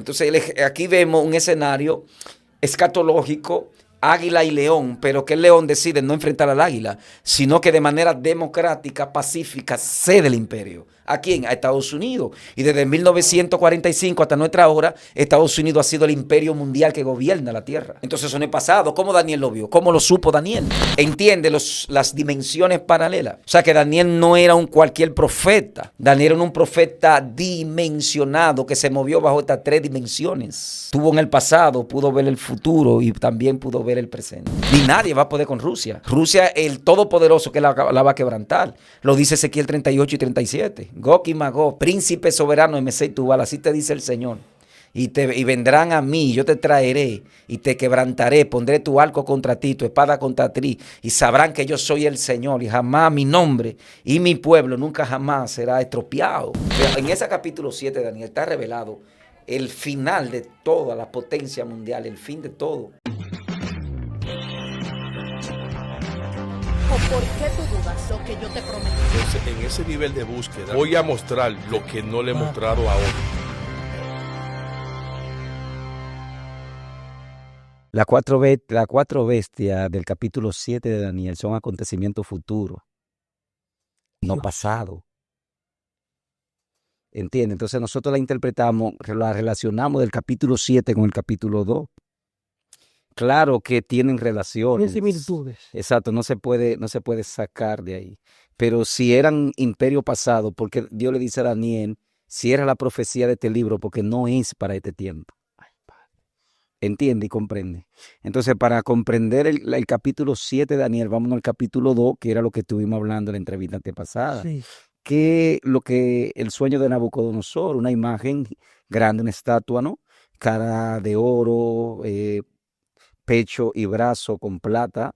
Entonces aquí vemos un escenario escatológico, águila y león, pero que el león decide no enfrentar al águila, sino que de manera democrática, pacífica, cede el imperio. ¿A quién? A Estados Unidos. Y desde 1945 hasta nuestra hora, Estados Unidos ha sido el imperio mundial que gobierna la tierra. Entonces eso no es pasado. ¿Cómo Daniel lo vio? ¿Cómo lo supo Daniel? Entiende las dimensiones paralelas. O sea que Daniel no era un cualquier profeta. Daniel era un profeta dimensionado que se movió bajo estas tres dimensiones. Tuvo en el pasado, pudo ver el futuro y también pudo ver el presente. Ni nadie va a poder con Rusia. Rusia, el todopoderoso que la va a quebrantar. Lo dice Ezequiel 38 y 37. Gog y Magog, príncipe soberano de Mesec y Tubal, así te dice el Señor. Y vendrán a mí, yo te traeré y te quebrantaré, pondré tu arco contra ti, tu espada contra ti, y sabrán que yo soy el Señor, y jamás mi nombre y mi pueblo nunca jamás será estropeado. En ese capítulo 7 de Daniel está revelado el final de toda la potencia mundial, el fin de todo. ¿Por qué tú dudas lo que yo te prometí? Entonces, en ese nivel de búsqueda, voy a mostrar lo que no le he mostrado a otros. Las cuatro bestias del capítulo 7 de Daniel son acontecimientos futuros, no pasados. ¿Entiendes? Entonces nosotros la interpretamos, la relacionamos del capítulo 7 con el capítulo 2. Claro que tienen relaciones. Tienen similitudes. Exacto, no se puede sacar de ahí. Pero si eran imperio pasado, porque Dios le dice a Daniel, cierra la profecía de este libro porque no es para este tiempo. Entiende y comprende. Entonces, para comprender el capítulo 7 de Daniel, vámonos al capítulo 2, que era lo que estuvimos hablando en la entrevista antepasada. Sí. Que el sueño de Nabucodonosor, una imagen grande, una estatua, ¿no? Cara de oro, pecho y brazo con plata,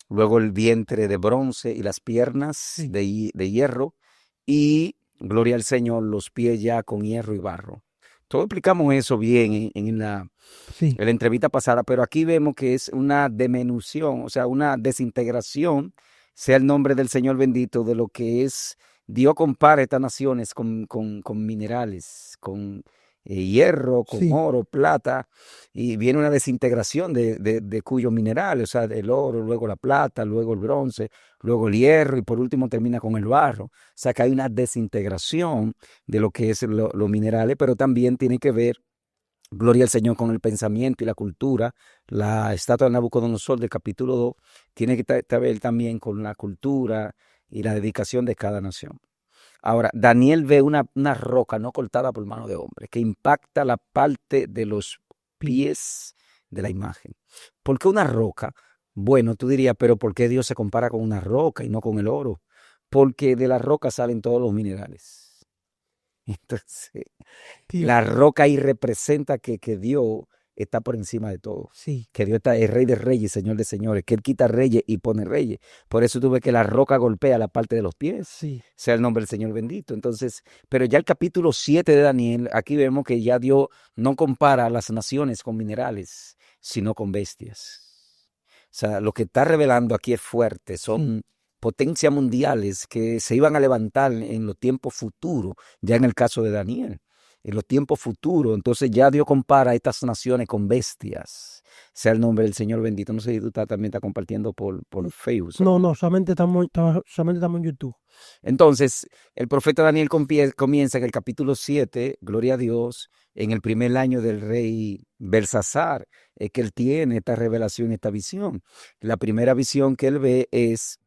luego el vientre de bronce y las piernas Sí. de hierro, y gloria al Señor, los pies ya con hierro y barro. Todo explicamos eso bien en la entrevista pasada, pero aquí vemos que es una diminución, o sea, una desintegración, sea el nombre del Señor bendito, de lo que es. Dios compara estas naciones con minerales, con hierro, con oro, plata, y viene una desintegración de cuyos minerales, o sea, el oro, luego la plata, luego el bronce, luego el hierro, y por último termina con el barro. O sea, que hay una desintegración de lo que es los minerales, pero también tiene que ver, gloria al Señor, con el pensamiento y la cultura. La estatua de Nabucodonosor del capítulo 2 tiene que ver también con la cultura y la dedicación de cada nación. Ahora, Daniel ve una roca no cortada por mano de hombre que impacta la parte de los pies de la imagen. ¿Por qué una roca? Bueno, tú dirías, pero ¿por qué Dios se compara con una roca y no con el oro? Porque de la roca salen todos los minerales. Entonces, la roca ahí representa que Dios está por encima de todo. Sí. Que Dios es rey de reyes, señor de señores, que Él quita reyes y pone reyes. Por eso tú ves que la roca golpea la parte de los pies. Sí. Sea el nombre del Señor bendito. Entonces, pero ya el capítulo 7 de Daniel, aquí vemos que ya Dios no compara a las naciones con minerales, sino con bestias. O sea, lo que está revelando aquí es fuerte. Son potencias mundiales que se iban a levantar en los tiempos futuros, ya en el caso de Daniel. En los tiempos futuros, entonces ya Dios compara a estas naciones con bestias. Sea el nombre del Señor bendito. No sé si tú también estás compartiendo por Facebook. No, solamente estamos en YouTube. Entonces, el profeta Daniel comienza en el capítulo 7, gloria a Dios, en el primer año del rey Belsasar, que él tiene esta revelación, esta visión. La primera visión que él ve es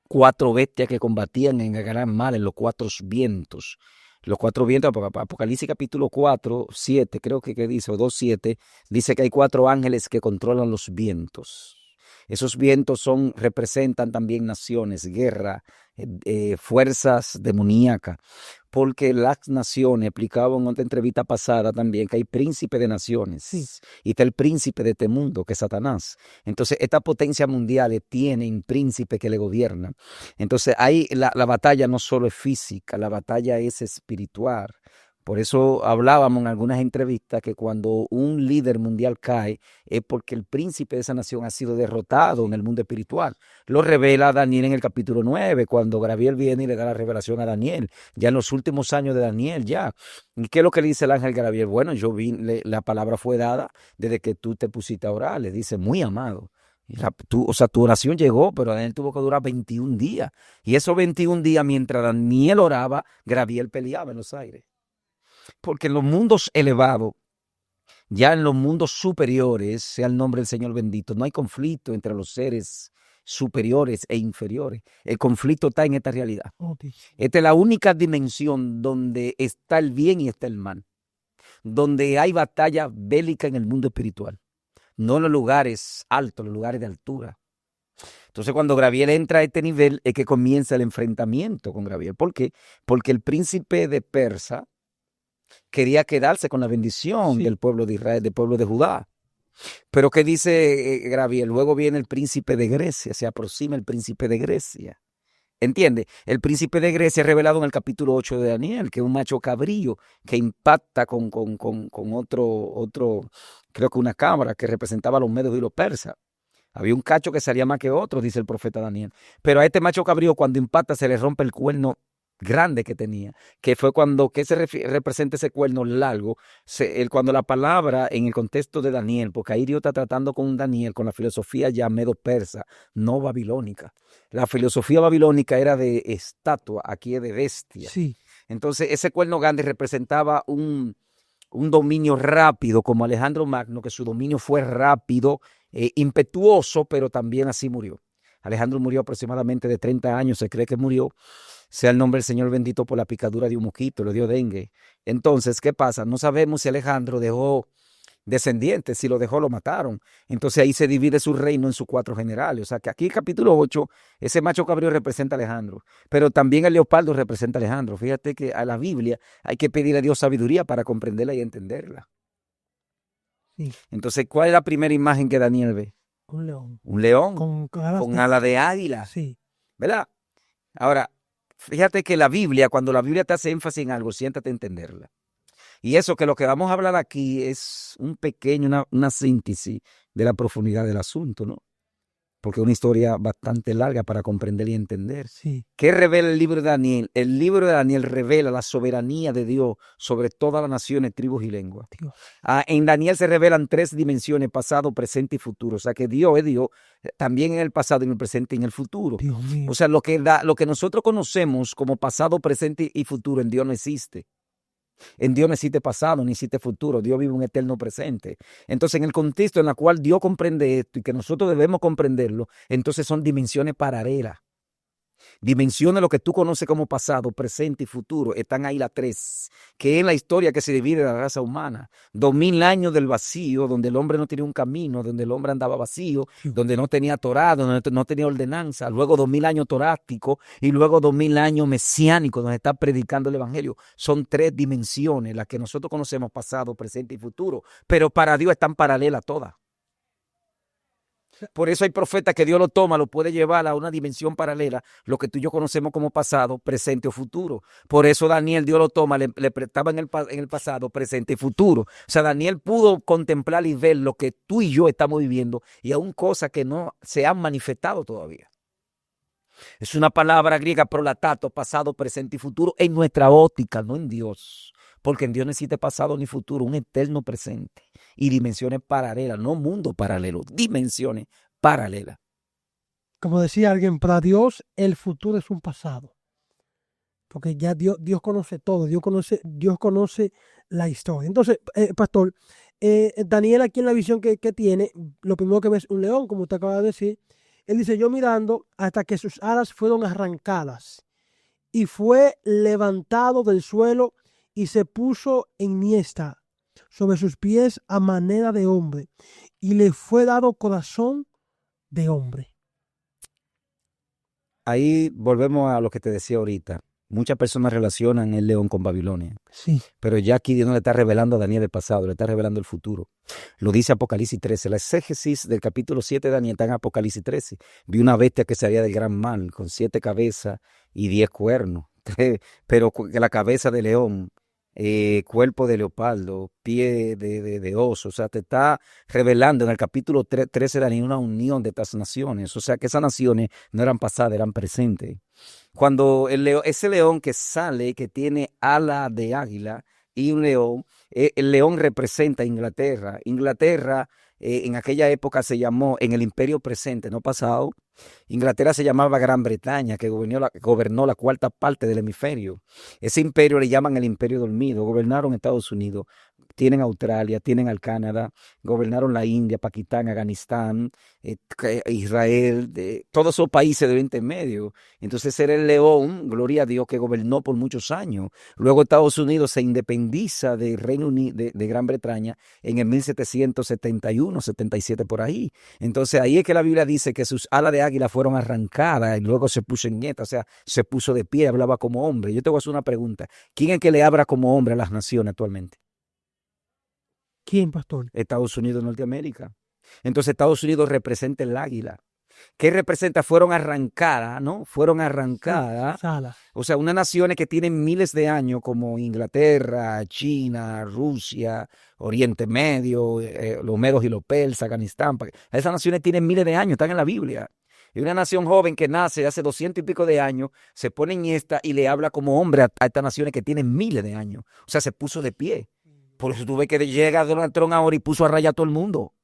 4 bestias que combatían en el gran mar, en los 4 vientos. Los 4 vientos, Apocalipsis capítulo 4, 7, creo que dice, o 2, 7, dice que hay 4 ángeles que controlan los vientos. Esos vientos representan también naciones, guerra, fuerzas demoníacas, porque las naciones, explicaba en otra entrevista pasada también, que hay príncipe de naciones, y está el príncipe de este mundo, que es Satanás. Entonces, estas potencias mundiales tienen príncipe que le gobiernan. Entonces, ahí la batalla no solo es física, la batalla es espiritual, Por eso hablábamos en algunas entrevistas que cuando un líder mundial cae es porque el príncipe de esa nación ha sido derrotado en el mundo espiritual. Lo revela Daniel en el capítulo 9, cuando Gabriel viene y le da la revelación a Daniel, ya en los últimos años de Daniel ya. ¿Y qué es lo que le dice el ángel Gabriel? Bueno, la palabra fue dada desde que tú te pusiste a orar, le dice, muy amado. O sea, tu oración llegó, pero Daniel tuvo que durar 21 días. Y esos 21 días, mientras Daniel oraba, Gabriel peleaba en los aires. Porque en los mundos elevados, ya en los mundos superiores, sea el nombre del Señor bendito, no hay conflicto entre los seres superiores e inferiores. El conflicto está en esta realidad. Esta es la única dimensión donde está el bien y está el mal. Donde hay batalla bélica en el mundo espiritual. No en los lugares altos, los lugares de altura. Entonces, cuando Gabriel entra a este nivel, es que comienza el enfrentamiento con Gabriel. ¿Por qué? Porque el príncipe de Persa quería quedarse con la bendición del pueblo de Israel, del pueblo de Judá. Pero ¿qué dice Gabriel? Luego viene el príncipe de Grecia, se aproxima el príncipe de Grecia. ¿Entiende? El príncipe de Grecia es revelado en el capítulo 8 de Daniel, que es un macho cabrío que impacta con otro, creo que una cámara que representaba a los medios y los persas. Había un cacho que salía más que otro, dice el profeta Daniel. Pero a este macho cabrío, cuando impacta, se le rompe el cuerno grande que tenía, que fue cuando, ¿qué se representa ese cuerno largo? Cuando la palabra en el contexto de Daniel, porque ahí Dios está tratando con Daniel, con la filosofía ya medo-persa, no babilónica. La filosofía babilónica era de estatua, aquí es de bestia. Sí. Entonces ese cuerno grande representaba un dominio rápido, como Alejandro Magno, que su dominio fue rápido, impetuoso, pero también así murió. Alejandro murió aproximadamente de 30 años, se cree que murió. Sea el nombre del Señor bendito por la picadura de un mosquito, le dio dengue. Entonces, ¿qué pasa? No sabemos si Alejandro dejó descendientes, si lo dejó, lo mataron. Entonces ahí se divide su reino en sus 4 generales. O sea que aquí capítulo 8, ese macho cabrío representa a Alejandro, pero también el leopardo representa a Alejandro. Fíjate que a la Biblia hay que pedirle a Dios sabiduría para comprenderla y entenderla. Sí. Entonces, ¿cuál es la primera imagen que Daniel ve? Un león. Un león Con ala de águila. Sí. ¿Verdad? Ahora, fíjate que la Biblia, cuando la Biblia te hace énfasis en algo, siéntate a entenderla. Y eso que lo que vamos a hablar aquí es un pequeño, una síntesis de la profundidad del asunto, ¿no? Porque es una historia bastante larga para comprender y entender. Sí. ¿Qué revela el libro de Daniel? El libro de Daniel revela la soberanía de Dios sobre todas las naciones, tribus y lenguas. En Daniel se revelan 3 dimensiones, pasado, presente y futuro. O sea que Dios es Dios también en el pasado, en el presente y en el futuro. Dios mío. O sea, lo que nosotros conocemos como pasado, presente y futuro en Dios no existe. En Dios no existe pasado, ni existe futuro. Dios vive un eterno presente. Entonces, en el contexto en el cual Dios comprende esto y que nosotros debemos comprenderlo, entonces son dimensiones paralelas. Dimensiones lo que tú conoces como pasado, presente y futuro. Están ahí las 3, que es la historia que se divide de la raza humana. 2000 años del vacío, donde el hombre no tenía un camino, donde el hombre andaba vacío, donde no tenía Torá, donde no tenía ordenanza. Luego 2000 años torástico y luego 2000 años mesiánicos, donde está predicando el evangelio. Son 3 dimensiones las que nosotros conocemos, pasado, presente y futuro. Pero para Dios están paralelas todas. Por eso hay profetas que Dios lo toma, lo puede llevar a una dimensión paralela, lo que tú y yo conocemos como pasado, presente o futuro. Por eso Daniel, Dios lo toma, le prestaba en el pasado, presente y futuro. O sea, Daniel pudo contemplar y ver lo que tú y yo estamos viviendo y aún cosas que no se han manifestado todavía. Es una palabra griega, prolatato, pasado, presente y futuro, en nuestra óptica, no en Dios. Porque en Dios no existe pasado ni futuro, un eterno presente y dimensiones paralelas, no mundo paralelo, dimensiones paralelas. Como decía alguien, para Dios el futuro es un pasado. Porque ya Dios conoce todo, Dios conoce la historia. Entonces, pastor, Daniel aquí en la visión que tiene, lo primero que ve es un león, como usted acaba de decir. Él dice, yo mirando hasta que sus alas fueron arrancadas y fue levantado del suelo y se puso en niesta sobre sus pies a manera de hombre, y le fue dado corazón de hombre. Ahí volvemos a lo que te decía ahorita. Muchas personas relacionan el león con Babilonia. Sí. Pero ya aquí Dios no le está revelando a Daniel el pasado, le está revelando el futuro. Lo dice Apocalipsis 13. La exégesis del capítulo 7 de Daniel está en Apocalipsis 13. Vi una bestia que salía del gran mal, con 7 cabezas y 10 cuernos. Pero la cabeza de león cuerpo de leopardo, pie de oso. O sea, te está revelando en el capítulo 13 de Daniel una unión de estas naciones. O sea, que esas naciones no eran pasadas, eran presentes. Cuando ese león que sale, que tiene ala de águila y un león, el león representa a Inglaterra. Inglaterra en aquella época se llamó, en el imperio presente, no pasado, Inglaterra se llamaba Gran Bretaña, que gobernó la cuarta parte del hemisferio. Ese imperio le llaman el imperio dormido. Gobernaron Estados Unidos, tienen Australia, tienen al Canadá, gobernaron la India, Pakistán, Afganistán, Israel, todos esos países de Oriente Medio. Entonces era el león, gloria a Dios, que gobernó por muchos años. Luego Estados Unidos se independiza del Reino Unido, de Gran Bretaña, en el 1771, 77 por ahí. Entonces ahí es que la Biblia dice que sus alas de águila fueron arrancadas y luego se puso en nieta, o sea, se puso de pie, hablaba como hombre. Yo te voy a hacer una pregunta. ¿Quién es que le habla como hombre a las naciones actualmente? ¿Quién, pastor? Estados Unidos de Norteamérica. Entonces Estados Unidos representa el águila. ¿Qué representa? Fueron arrancadas, ¿no? Fueron arrancadas. O sea, unas naciones que tienen miles de años como Inglaterra, China, Rusia, Oriente Medio, los medos y los persas, Afganistán. Esas naciones tienen miles de años, están en la Biblia. Y una nación joven que nace hace 200 y pico de años, se pone en esta y le habla como hombre a estas naciones que tienen miles de años. O sea, se puso de pie. Por eso tú ves que llega Donald Trump ahora y puso a raya a todo el mundo.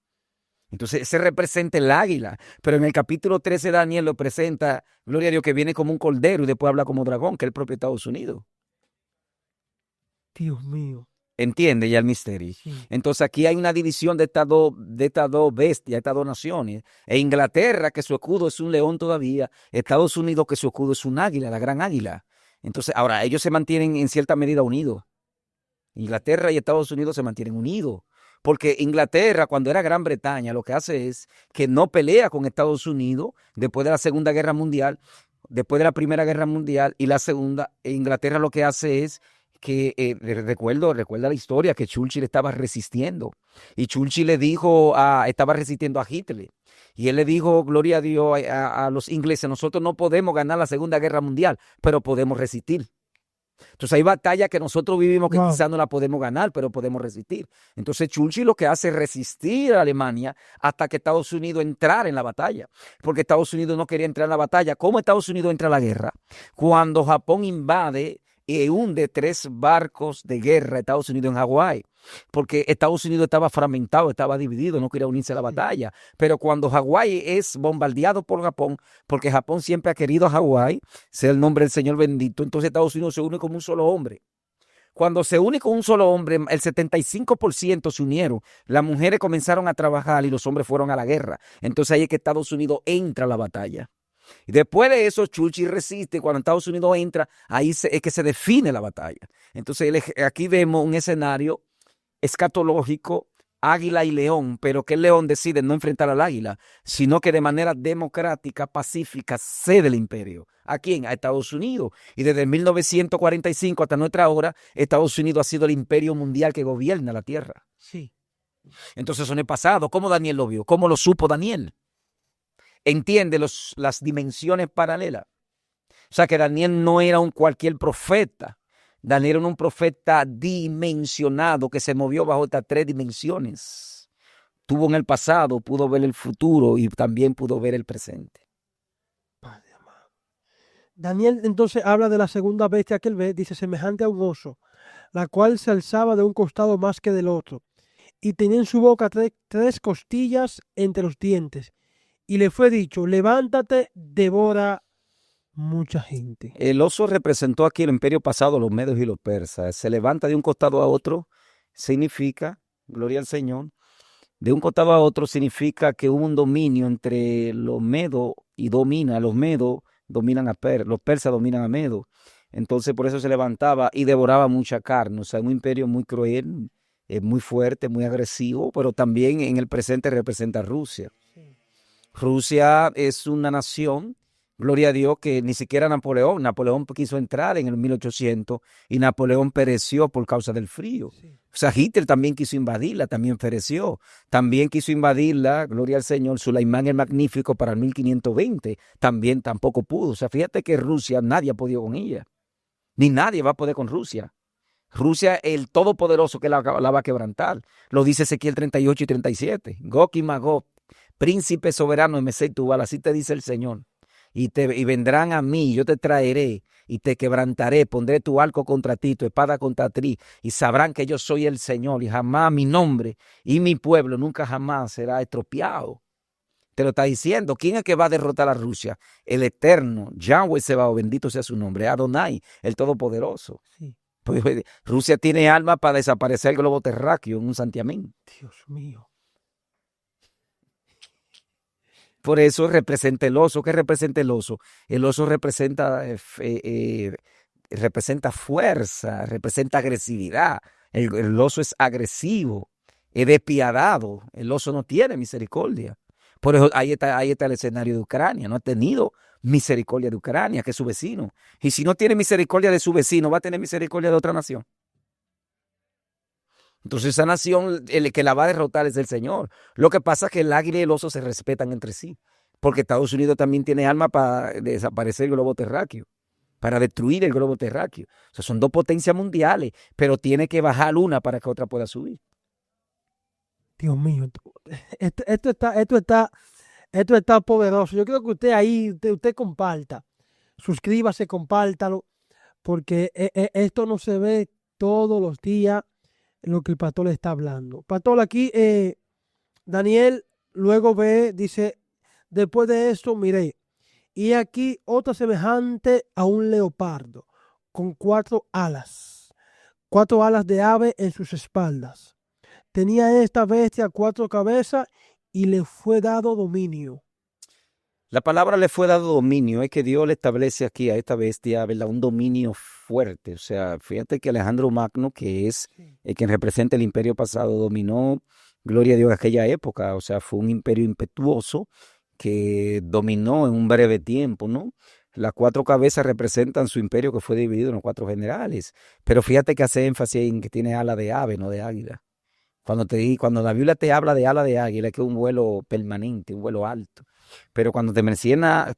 Entonces, ese representa el águila. Pero en el capítulo 13 Daniel lo presenta, gloria a Dios, que viene como un cordero y después habla como dragón, que es el propio Estados Unidos. Dios mío. ¿Entiende ya el misterio? Sí. Entonces aquí hay una división de estas dos bestias, estas dos naciones. E Inglaterra, que su escudo es un león todavía. Estados Unidos, que su escudo es un águila, la gran águila. Entonces, ahora, ellos se mantienen en cierta medida unidos. Inglaterra y Estados Unidos se mantienen unidos. Porque Inglaterra, cuando era Gran Bretaña, lo que hace es que no pelea con Estados Unidos después de la Segunda Guerra Mundial, después de la Primera Guerra Mundial y la Segunda. Inglaterra lo que hace es que, recuerda la historia, que Churchill estaba resistiendo. Y Churchill le dijo, estaba resistiendo a Hitler. Y él le dijo, gloria a Dios, a los ingleses, nosotros no podemos ganar la Segunda Guerra Mundial, pero podemos resistir. Entonces hay batallas que nosotros vivimos que quizás no la podemos ganar, pero podemos resistir. Entonces Churchill lo que hace es resistir a Alemania hasta que Estados Unidos entrara en la batalla, porque Estados Unidos no quería entrar en la batalla. ¿Cómo Estados Unidos entra a la guerra? Cuando Japón invade y hunde 3 barcos de guerra a Estados Unidos en Hawái, porque Estados Unidos estaba fragmentado, estaba dividido, no quería unirse a la batalla. Pero cuando Hawái es bombardeado por Japón, porque Japón siempre ha querido a Hawái, sea el nombre del Señor bendito, entonces Estados Unidos se une como un solo hombre. Cuando se une con un solo hombre, el 75% se unieron. Las mujeres comenzaron a trabajar y los hombres fueron a la guerra. Entonces ahí es que Estados Unidos entra a la batalla. Y después de eso, Churchill resiste. Cuando Estados Unidos entra, ahí es que se define la batalla. Entonces aquí vemos un escenario escatológico, águila y león, pero que el león decide no enfrentar al águila, sino que de manera democrática, pacífica, cede el imperio. ¿A quién? A Estados Unidos. Y desde 1945 hasta nuestra hora, Estados Unidos ha sido el imperio mundial que gobierna la tierra. Sí. Entonces eso no es pasado. ¿Cómo Daniel lo vio? ¿Cómo lo supo Daniel? Entiende las dimensiones paralelas. O sea que Daniel no era un cualquier profeta. Daniel era un profeta dimensionado que se movió bajo estas 3 dimensiones. Tuvo en el pasado, pudo ver el futuro y también pudo ver el presente. Padre amado. Daniel entonces habla de la segunda bestia que él ve, dice semejante a un oso, la cual se alzaba de un costado más que del otro, y tenía en su boca 3 costillas entre los dientes. Y le fue dicho, levántate, devora mucha gente. El oso representó aquí el imperio pasado, los medos y los persas. Se levanta de un costado a otro, significa, gloria al Señor, de un costado a otro significa que hubo un dominio entre los medos y los medos dominan los persas dominan a medos. Entonces por eso se levantaba y devoraba mucha carne. O sea, un imperio muy cruel, muy fuerte, muy agresivo, pero también en el presente representa a Rusia. Rusia es una nación, gloria a Dios, que ni siquiera Napoleón quiso entrar en el 1800 y Napoleón pereció por causa del frío. Sí. O sea, Hitler también quiso invadirla, también pereció. También quiso invadirla, gloria al Señor, Sulaimán el Magnífico para el 1520, tampoco pudo. O sea, fíjate que Rusia nadie ha podido con ella, ni nadie va a poder con Rusia. Rusia, el todopoderoso que la va a quebrantar. Lo dice Ezequiel 38 y 37. Gog y Magog, príncipe soberano de Mesec y Tubal, así te dice el Señor. Y vendrán a mí, yo te traeré y te quebrantaré, pondré tu arco contra ti, tu espada contra ti, y sabrán que yo soy el Señor, y jamás mi nombre y mi pueblo nunca jamás será estropeado. Te lo está diciendo. ¿Quién es que va a derrotar a Rusia? El Eterno, Yahweh Sebaot, bendito sea su nombre, Adonai, el Todopoderoso. Sí. Pues, Rusia tiene armas para desaparecer el globo terráqueo en un santiamén. Dios mío. Por eso representa el oso. ¿Qué representa el oso? El oso representa fuerza, representa agresividad. El oso es agresivo, es despiadado. El oso no tiene misericordia. Por eso ahí está el escenario de Ucrania. No ha tenido misericordia de Ucrania, que es su vecino. Y si no tiene misericordia de su vecino, ¿va a tener misericordia de otra nación? Entonces esa nación, el que la va a derrotar es el Señor. Lo que pasa es que el águila y el oso se respetan entre sí, porque Estados Unidos también tiene armas para desaparecer el globo terráqueo, para destruir el globo terráqueo. O sea, son dos potencias mundiales, pero tiene que bajar una para que otra pueda subir. Dios mío. Esto está poderoso. Yo creo que usted ahí, usted comparta. Suscríbase, compártalo, porque esto no se ve todos los días lo que el pastor está hablando. Pastor, aquí Daniel luego dice, después de esto miré, y aquí otra semejante a un leopardo, con 4 alas de ave en sus espaldas. Tenía esta bestia 4 cabezas y le fue dado dominio. La palabra le fue dado dominio, es que Dios le establece aquí a esta bestia, ¿verdad?, un dominio fuerte. O sea, fíjate que Alejandro Magno, que es quien representa el imperio pasado, dominó, gloria a Dios, en aquella época. O sea, fue un imperio impetuoso que dominó en un breve tiempo, ¿no? Las 4 cabezas representan su imperio que fue dividido en los 4 generales. Pero fíjate que hace énfasis en que tiene ala de ave, no de águila. Cuando la Biblia te habla de ala de águila, es que es un vuelo permanente, un vuelo alto. Pero cuando te menciona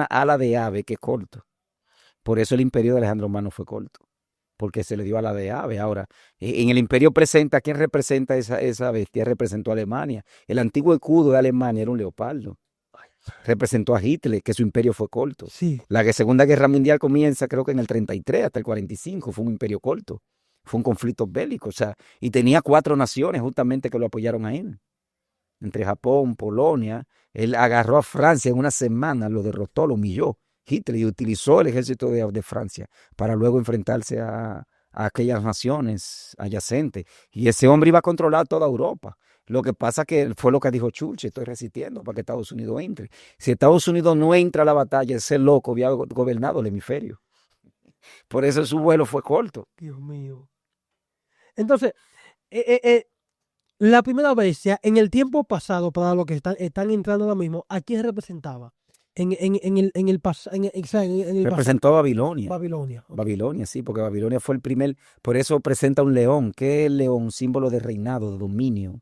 ala de ave, que es corto. Por eso el imperio de Alejandro Magno fue corto, porque se le dio ala de ave. Ahora, en el imperio presente, ¿a quién representa esa bestia? Representó a Alemania. El antiguo escudo de Alemania era un leopardo. Representó a Hitler, que su imperio fue corto. Sí. La Segunda Guerra Mundial comienza, creo que en el 33 hasta el 45, fue un imperio corto. Fue un conflicto bélico, o sea, y tenía 4 naciones justamente que lo apoyaron a él. Entre Japón, Polonia, él agarró a Francia en una semana, lo derrotó, lo humilló, Hitler, y utilizó el ejército de Francia para luego enfrentarse a aquellas naciones adyacentes. Y ese hombre iba a controlar toda Europa. Lo que pasa que fue lo que dijo Churchill, estoy resistiendo para que Estados Unidos entre. Si Estados Unidos no entra a la batalla, ese loco había gobernado el hemisferio. Por eso su vuelo fue corto. Dios mío. Entonces, la primera bestia, en el tiempo pasado, para los que están entrando ahora mismo, ¿a quién representaba? Representó a Babilonia. Babilonia. Okay. Babilonia, sí, porque Babilonia fue el primer, por eso presenta un león. ¿Qué es el león? Símbolo de reinado, de dominio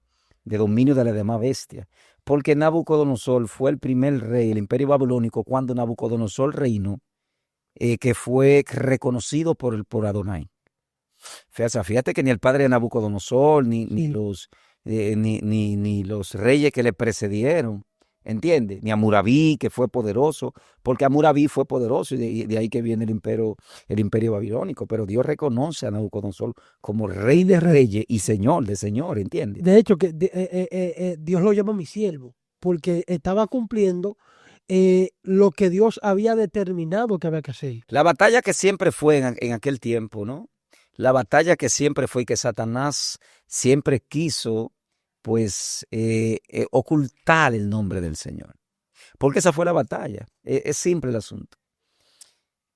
de la demás bestia. Porque Nabucodonosor fue el primer rey, el imperio babilónico, cuando Nabucodonosor reinó, que fue reconocido por Adonai. Fíjate que ni el padre de Nabucodonosor, ni los reyes que le precedieron, ¿entiendes? Ni Amurabi, que fue poderoso, porque Amurabi fue poderoso y de ahí que viene el imperio babilónico. Pero Dios reconoce a Nabucodonosor como rey de reyes y señor de señores, ¿entiendes? De hecho, que Dios lo llama mi siervo, porque estaba cumpliendo lo que Dios había determinado que había que hacer. La batalla que siempre fue en aquel tiempo, ¿no? La batalla que siempre fue y que Satanás siempre quiso, pues, ocultar el nombre del Señor. Porque esa fue la batalla. Es simple el asunto.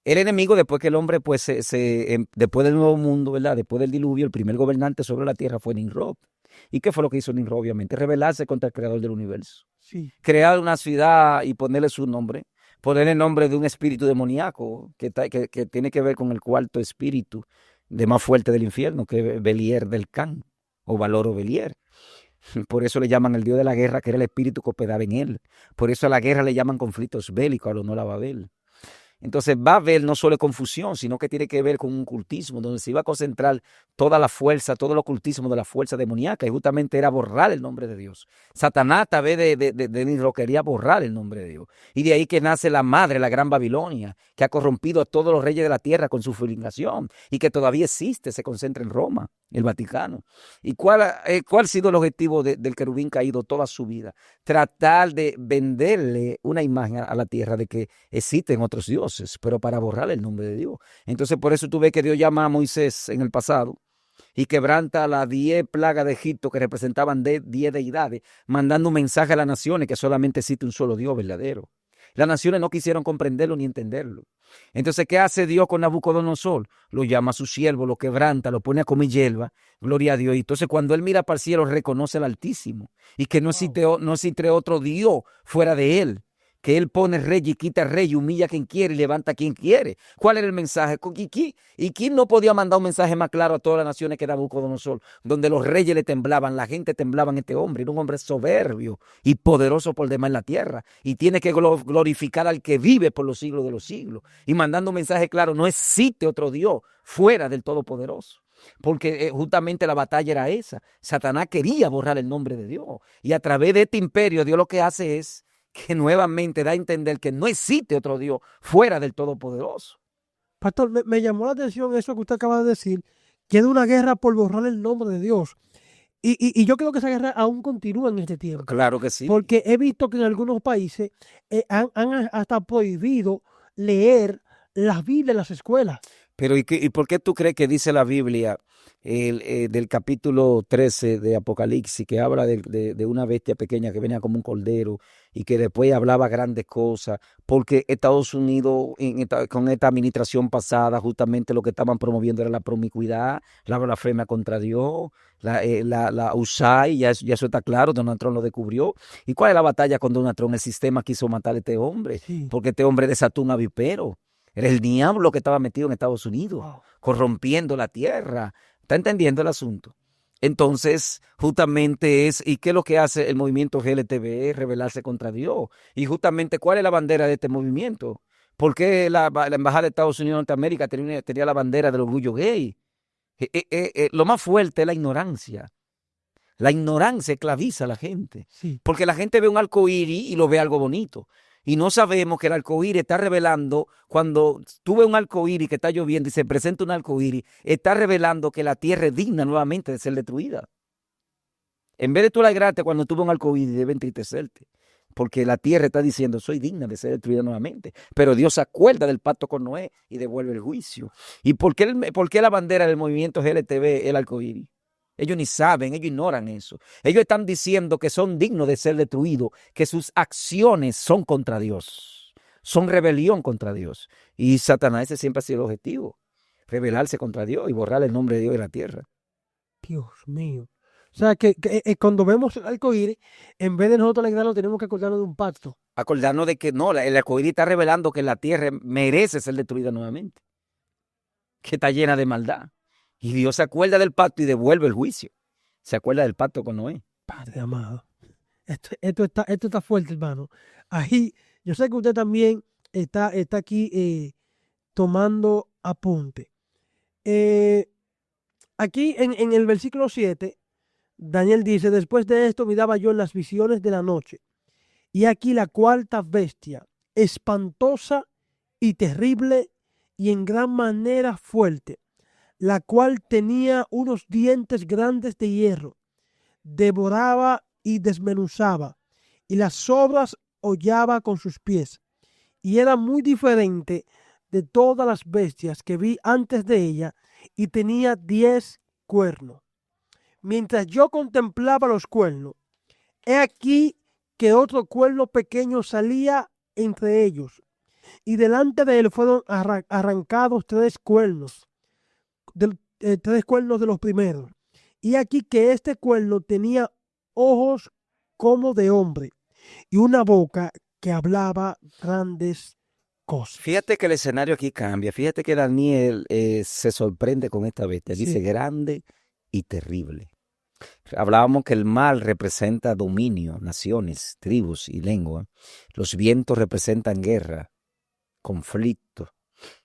El enemigo, después que el hombre, pues, después del nuevo mundo, ¿verdad? Después del diluvio, el primer gobernante sobre la tierra fue Nimrod. ¿Y qué fue lo que hizo Nimrod? Obviamente, rebelarse contra el creador del universo. Sí. Crear una ciudad y ponerle su nombre. Ponerle el nombre de un espíritu demoníaco que tiene que ver con el cuarto espíritu de más fuerte del infierno, que es Belier del Can, o Valoro Belier. Por eso le llaman el dios de la guerra, que era el espíritu que operaba en él. Por eso a la guerra le llaman conflictos bélicos, a lo no la Babel. Entonces va a haber no solo confusión, sino que tiene que ver con un cultismo, donde se iba a concentrar toda la fuerza, todo el ocultismo de la fuerza demoníaca, y justamente era borrar el nombre de Dios. Satanás, a través de Niro, quería borrar el nombre de Dios. Y de ahí que nace la madre, la gran Babilonia, que ha corrompido a todos los reyes de la tierra con su fornicación, y que todavía existe, se concentra en Roma, el Vaticano. ¿Y cuál ha sido el objetivo del querubín caído toda su vida? Tratar de venderle una imagen a la tierra de que existen otros dioses, pero para borrar el nombre de Dios. Entonces, por eso tú ves que Dios llama a Moisés en el pasado y quebranta las 10 plagas de Egipto que representaban 10 deidades, mandando un mensaje a las naciones que solamente existe un solo Dios verdadero. Las naciones no quisieron comprenderlo ni entenderlo. Entonces, ¿qué hace Dios con Nabucodonosor? Lo llama a su siervo, lo quebranta, lo pone a comer hierba, gloria a Dios. Y entonces, cuando él mira para el cielo, reconoce al Altísimo y que no existe otro Dios fuera de él. Que él pone rey y quita rey, humilla a quien quiere y levanta a quien quiere. ¿Cuál era el mensaje? ¿Y quién no podía mandar un mensaje más claro a todas las naciones que Nabucodonosor? Donde los reyes le temblaban, la gente temblaba en este hombre. Era un hombre soberbio y poderoso por demás en la tierra. Y tiene que glorificar al que vive por los siglos de los siglos. Y mandando un mensaje claro, no existe otro Dios fuera del Todopoderoso. Porque justamente la batalla era esa. Satanás quería borrar el nombre de Dios. Y a través de este imperio, Dios lo que hace es que nuevamente da a entender que no existe otro Dios fuera del Todopoderoso. Pastor, me llamó la atención eso que usted acaba de decir, que es una guerra por borrar el nombre de Dios. Y yo creo que esa guerra aún continúa en este tiempo. Claro que sí. Porque he visto que en algunos países han hasta prohibido leer las Biblias en las escuelas. Pero ¿y por qué tú crees que dice la Biblia del capítulo 13 de Apocalipsis, que habla de una bestia pequeña que venía como un cordero y que después hablaba grandes cosas? Porque Estados Unidos, con esta administración pasada, justamente lo que estaban promoviendo era la promiscuidad, la blasfemia contra Dios, la USAID, ya eso está claro, Donald Trump lo descubrió. ¿Y cuál es la batalla con Donald Trump? El sistema quiso matar a este hombre, Sí. porque este hombre desató un avipero. Era el diablo que estaba metido en Estados Unidos, Wow. corrompiendo la tierra. ¿Está entendiendo el asunto? Entonces, justamente ¿y qué es lo que hace el movimiento GLTB? Rebelarse contra Dios. Y justamente, ¿cuál es la bandera de este movimiento? ¿Por qué la Embajada de Estados Unidos de Norteamérica tenía la bandera del orgullo gay? Lo más fuerte es la ignorancia. La ignorancia esclaviza a la gente. Sí. Porque la gente ve un arcoíris y lo ve algo bonito. Y no sabemos que el arcoíris está revelando, cuando tú ves un arcoíris que está lloviendo y se presenta un arcoíris, está revelando que la tierra es digna nuevamente de ser destruida. En vez de tú alegrarte cuando tú ves un arcoíris, debe entristecerte. Porque la tierra está diciendo, soy digna de ser destruida nuevamente. Pero Dios se acuerda del pacto con Noé y devuelve el juicio. ¿Y por qué la bandera del movimiento GLTB es el arcoíris? Ellos ni saben, ellos ignoran eso. Ellos están diciendo que son dignos de ser destruidos, que sus acciones son contra Dios, son rebelión contra Dios. Y Satanás ese siempre ha sido el objetivo, rebelarse contra Dios y borrar el nombre de Dios de la tierra. Dios mío. O sea, que cuando vemos el arcoíris, en vez de nosotros alegrarnos, tenemos que acordarnos de un pacto. Acordarnos de que no, el arcoíris está revelando que la tierra merece ser destruida nuevamente, que está llena de maldad. Y Dios se acuerda del pacto y devuelve el juicio. Se acuerda del pacto con Noé. Padre amado. Esto está fuerte, hermano. Ahí, yo sé que usted también está aquí tomando apunte. Aquí en el versículo 7, Daniel dice, después de esto miraba yo en las visiones de la noche, y aquí la cuarta bestia, espantosa y terrible y en gran manera fuerte, la cual tenía unos dientes grandes de hierro, devoraba y desmenuzaba, y las sobras hollaba con sus pies, y era muy diferente de todas las bestias que vi antes de ella, y tenía 10 cuernos. Mientras yo contemplaba los cuernos, he aquí que otro cuerno pequeño salía entre ellos, y delante de él fueron arrancados 3 cuernos, 3 cuernos de los primeros. Y aquí que este cuerno tenía ojos como de hombre y una boca que hablaba grandes cosas. Fíjate que el escenario aquí cambia. Fíjate que Daniel se sorprende con esta bestia. Dice Sí. grande y terrible. Hablábamos que el mal representa dominio, naciones, tribus y lengua. Los vientos representan guerra. conflicto,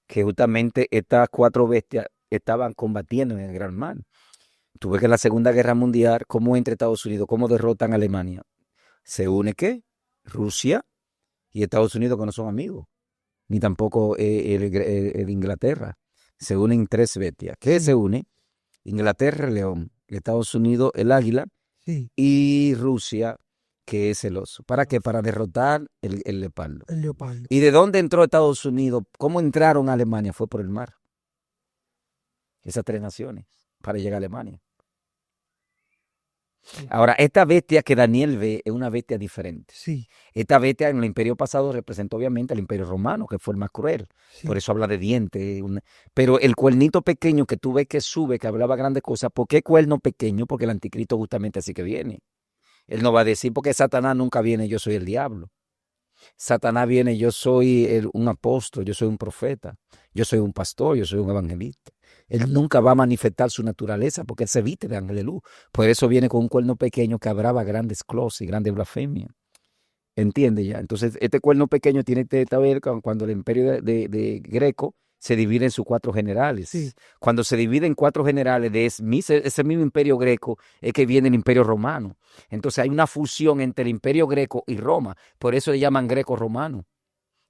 que justamente estas 4 bestias estaban combatiendo en el Gran Mar. Tú ves que en la Segunda Guerra Mundial, ¿cómo entra Estados Unidos? ¿Cómo derrotan a Alemania? ¿Se une qué? Rusia y Estados Unidos, que no son amigos, ni tampoco el Inglaterra. Se unen 3 bestias. ¿Qué se une? Inglaterra, el león, Estados Unidos, el águila, Sí, y Rusia, que es el oso. ¿Para qué? Para derrotar el leopardo. el leopardo. ¿Y de dónde entró Estados Unidos? ¿Cómo entraron a Alemania? Fue por el mar. Esas 3 naciones, para llegar a Alemania. Ahora, esta bestia que Daniel ve es una bestia diferente. Sí, Esta bestia en el imperio pasado representó obviamente al imperio romano, que fue el más cruel. sí. Por eso habla de dientes. Pero el cuernito pequeño que tú ves que sube, que hablaba grandes cosas, ¿por qué cuerno pequeño? Porque el anticristo justamente así que viene. Él no va a decir, porque Satanás nunca viene, yo soy el diablo. Satanás viene, yo soy un apóstol, yo soy un profeta, yo soy un pastor, yo soy un evangelista. Él nunca va a manifestar su naturaleza porque él se viste de ángel de luz. Por eso viene con un cuerno pequeño que hablaba grandes closas y grandes blasfemias. ¿Entiende ya? Entonces, este cuerno pequeño tiene que ver cuando el imperio de Greco se divide en sus 4 generales. Sí. Cuando se divide en 4 generales de ese mismo imperio greco es que viene el imperio romano. Entonces hay una fusión entre el imperio greco y Roma. Por eso le llaman greco-romano,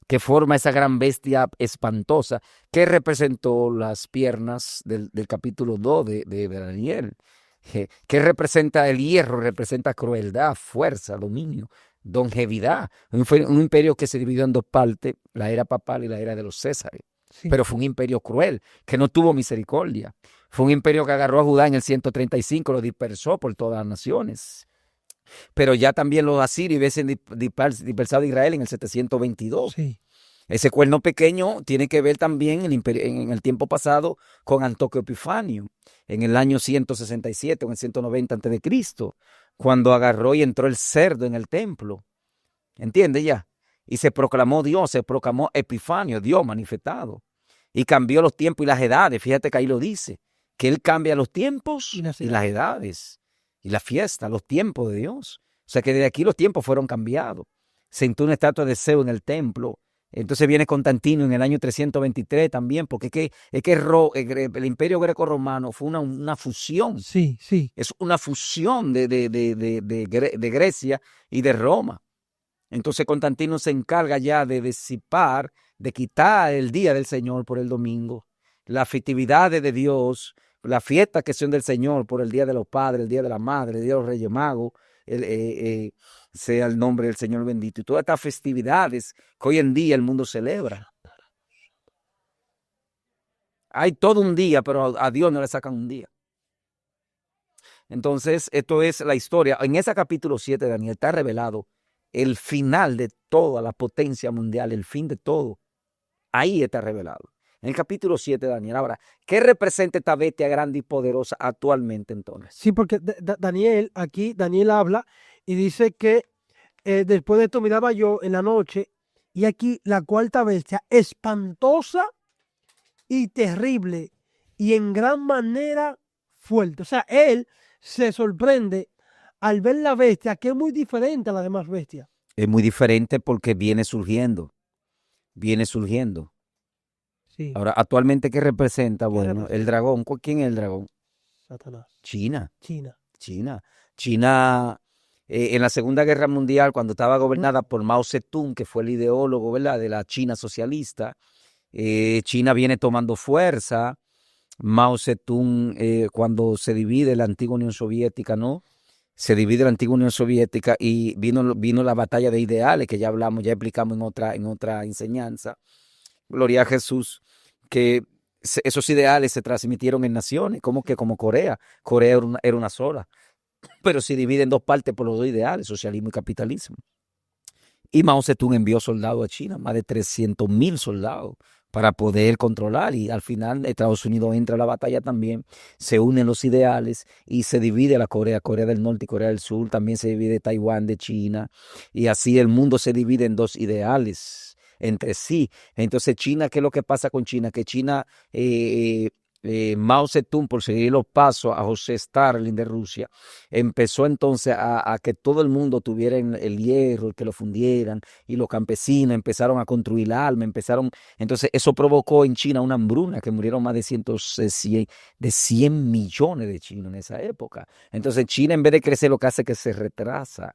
que forma esa gran bestia espantosa que representó las piernas del capítulo 2 de Daniel. Que representa el hierro, representa crueldad, fuerza, dominio, longevidad. Un imperio que se dividió en 2 partes, la era papal y la era de los Césares. Sí. Pero fue un imperio cruel, que no tuvo misericordia. Fue un imperio que agarró a Judá en el 135, lo dispersó por todas las naciones. Pero ya también los asirios hubiesen dispersado a Israel en el 722. Sí. Ese cuerno pequeño tiene que ver también en el tiempo pasado con Antíoco Epifanio, en el año 167 o en el 190 a.C., cuando agarró y entró el cerdo en el templo. ¿Entiendes ya? Y se proclamó Dios, se proclamó Epifanio, Dios manifestado. Y cambió los tiempos y las edades. Fíjate que ahí lo dice, que Él cambia los tiempos y las edades. Y la fiesta, los tiempos de Dios. O sea que desde aquí los tiempos fueron cambiados. Se hincó una estatua de Zeus en el templo. Entonces viene Constantino en el año 323 también, porque es que el imperio greco-romano fue una fusión. Sí, sí. Es una fusión de Grecia y de Roma. Entonces Constantino se encarga ya de disipar, de quitar el día del Señor por el domingo, las festividades de Dios, las fiestas que son del Señor por el día de los padres, el día de la madre, el día de los Reyes Magos, sea el nombre del Señor bendito. Y todas estas festividades que hoy en día el mundo celebra. Hay todo un día, pero a Dios no le sacan un día. Entonces, esto es la historia. En ese capítulo 7 de Daniel está revelado el final de toda la potencia mundial, el fin de todo. Ahí está revelado. En el capítulo 7 de Daniel. Ahora, ¿qué representa esta bestia grande y poderosa actualmente entonces? Sí, porque Daniel habla y dice que después de esto miraba yo en la noche y aquí la 4ª bestia, espantosa y terrible y en gran manera fuerte. O sea, él se sorprende al ver la bestia, que es muy diferente a las demás bestias. Es muy diferente porque viene surgiendo. Viene surgiendo. Sí. Ahora, actualmente, ¿qué representa? Bueno, representa? el dragón. ¿Quién es el dragón? Satanás. China. China. En la Segunda Guerra Mundial, cuando estaba gobernada por Mao Zedong, que fue el ideólogo, ¿verdad?, de la China socialista, China viene tomando fuerza. Mao Zedong, cuando se divide la antigua Unión Soviética, ¿no? Se divide la antigua Unión Soviética y vino la batalla de ideales, que ya hablamos, ya explicamos en otra enseñanza. Gloria a Jesús, que esos ideales se transmitieron en naciones, como Corea. Corea era una sola, pero se divide en 2 partes por los 2 ideales, socialismo y capitalismo. Y Mao Zedong envió soldados a China, más de 300,000 soldados, para poder controlar, y al final Estados Unidos entra a la batalla también, se unen los ideales y se divide la Corea del Norte y Corea del Sur, también se divide Taiwán de China, y así el mundo se divide en 2 ideales entre sí. Entonces China, ¿qué es lo que pasa con China? Que China Mao Zedong, por seguir los pasos a José Stalin de Rusia, empezó entonces a que todo el mundo tuviera el hierro, que lo fundieran, y los campesinos empezaron a construir armas, entonces eso provocó en China una hambruna, que murieron más de 100 millones de chinos en esa época. Entonces China, en vez de crecer, lo que hace es que se retrasa.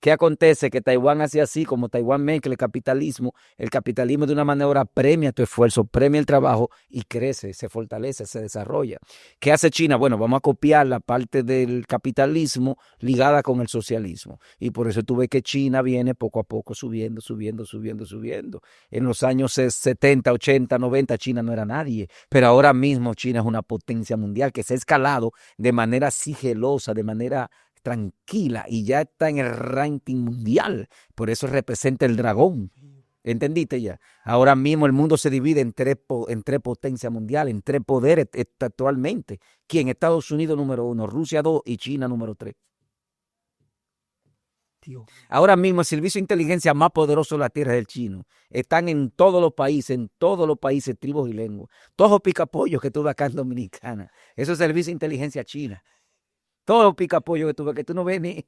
¿Qué acontece? Que Taiwán hace así, como Taiwán mezcla el capitalismo de una manera premia tu esfuerzo, premia el trabajo y crece, se fortalece, se desarrolla. ¿Qué hace China? Bueno, vamos a copiar la parte del capitalismo ligada con el socialismo. Y por eso tú ves que China viene poco a poco subiendo. En los años 70, 80, 90, China no era nadie, pero ahora mismo China es una potencia mundial que se ha escalado de manera sigilosa, de manera tranquila, y ya está en el ranking mundial. Por eso representa el dragón. ¿Entendiste ya? Ahora mismo el mundo se divide en tres potencias mundiales, en tres poderes actualmente. ¿Quién? Estados Unidos número 1, Rusia 2 y China número 3. Ahora mismo el servicio de inteligencia más poderoso de la tierra es el chino. Están en todos los países, tribus y lenguas. Todos los picapollos que tú ves acá en Dominicana. Eso es servicio de inteligencia china. Todos los picapollos que tú ves, que tú no ves ni...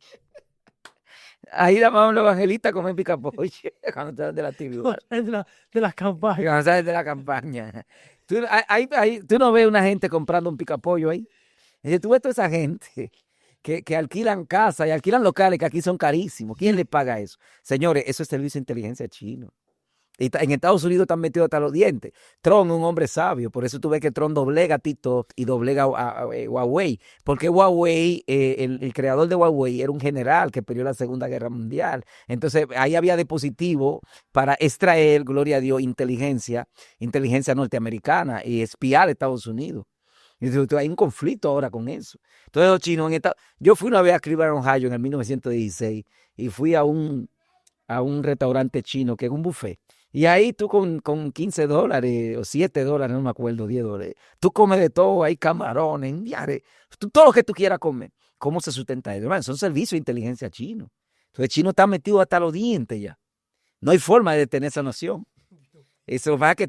Ahí la mamá los evangelistas comen picapollo cuando salen de la actividad. De las campañas. Cuando salen de la campaña. Tú no ves una gente comprando un picapollo ahí. Tú ves toda esa gente que alquilan casas y alquilan locales que aquí son carísimos. ¿Quién le paga eso? Señores, eso es servicio de inteligencia chino. Y en Estados Unidos están metidos hasta los dientes. Trump es un hombre sabio, por eso tú ves que Trump doblega a TikTok y doblega a Huawei, porque Huawei, el creador de Huawei era un general que peleó la Segunda Guerra Mundial. Entonces ahí había dispositivos para extraer, gloria a Dios, inteligencia norteamericana y espiar a Estados Unidos. Y hay un conflicto ahora con eso. Entonces los chinos yo fui una vez a Cleveland, Ohio en el 1916 y fui a un restaurante chino que es un buffet. Y ahí tú con $15 o $7, no me acuerdo, $10, tú comes de todo, hay camarones, todo lo que tú quieras comer. ¿Cómo se sustenta eso? Hermano, son servicios de inteligencia chinos. Entonces el chino está metido hasta los dientes ya. No hay forma de detener esa nación. Eso va que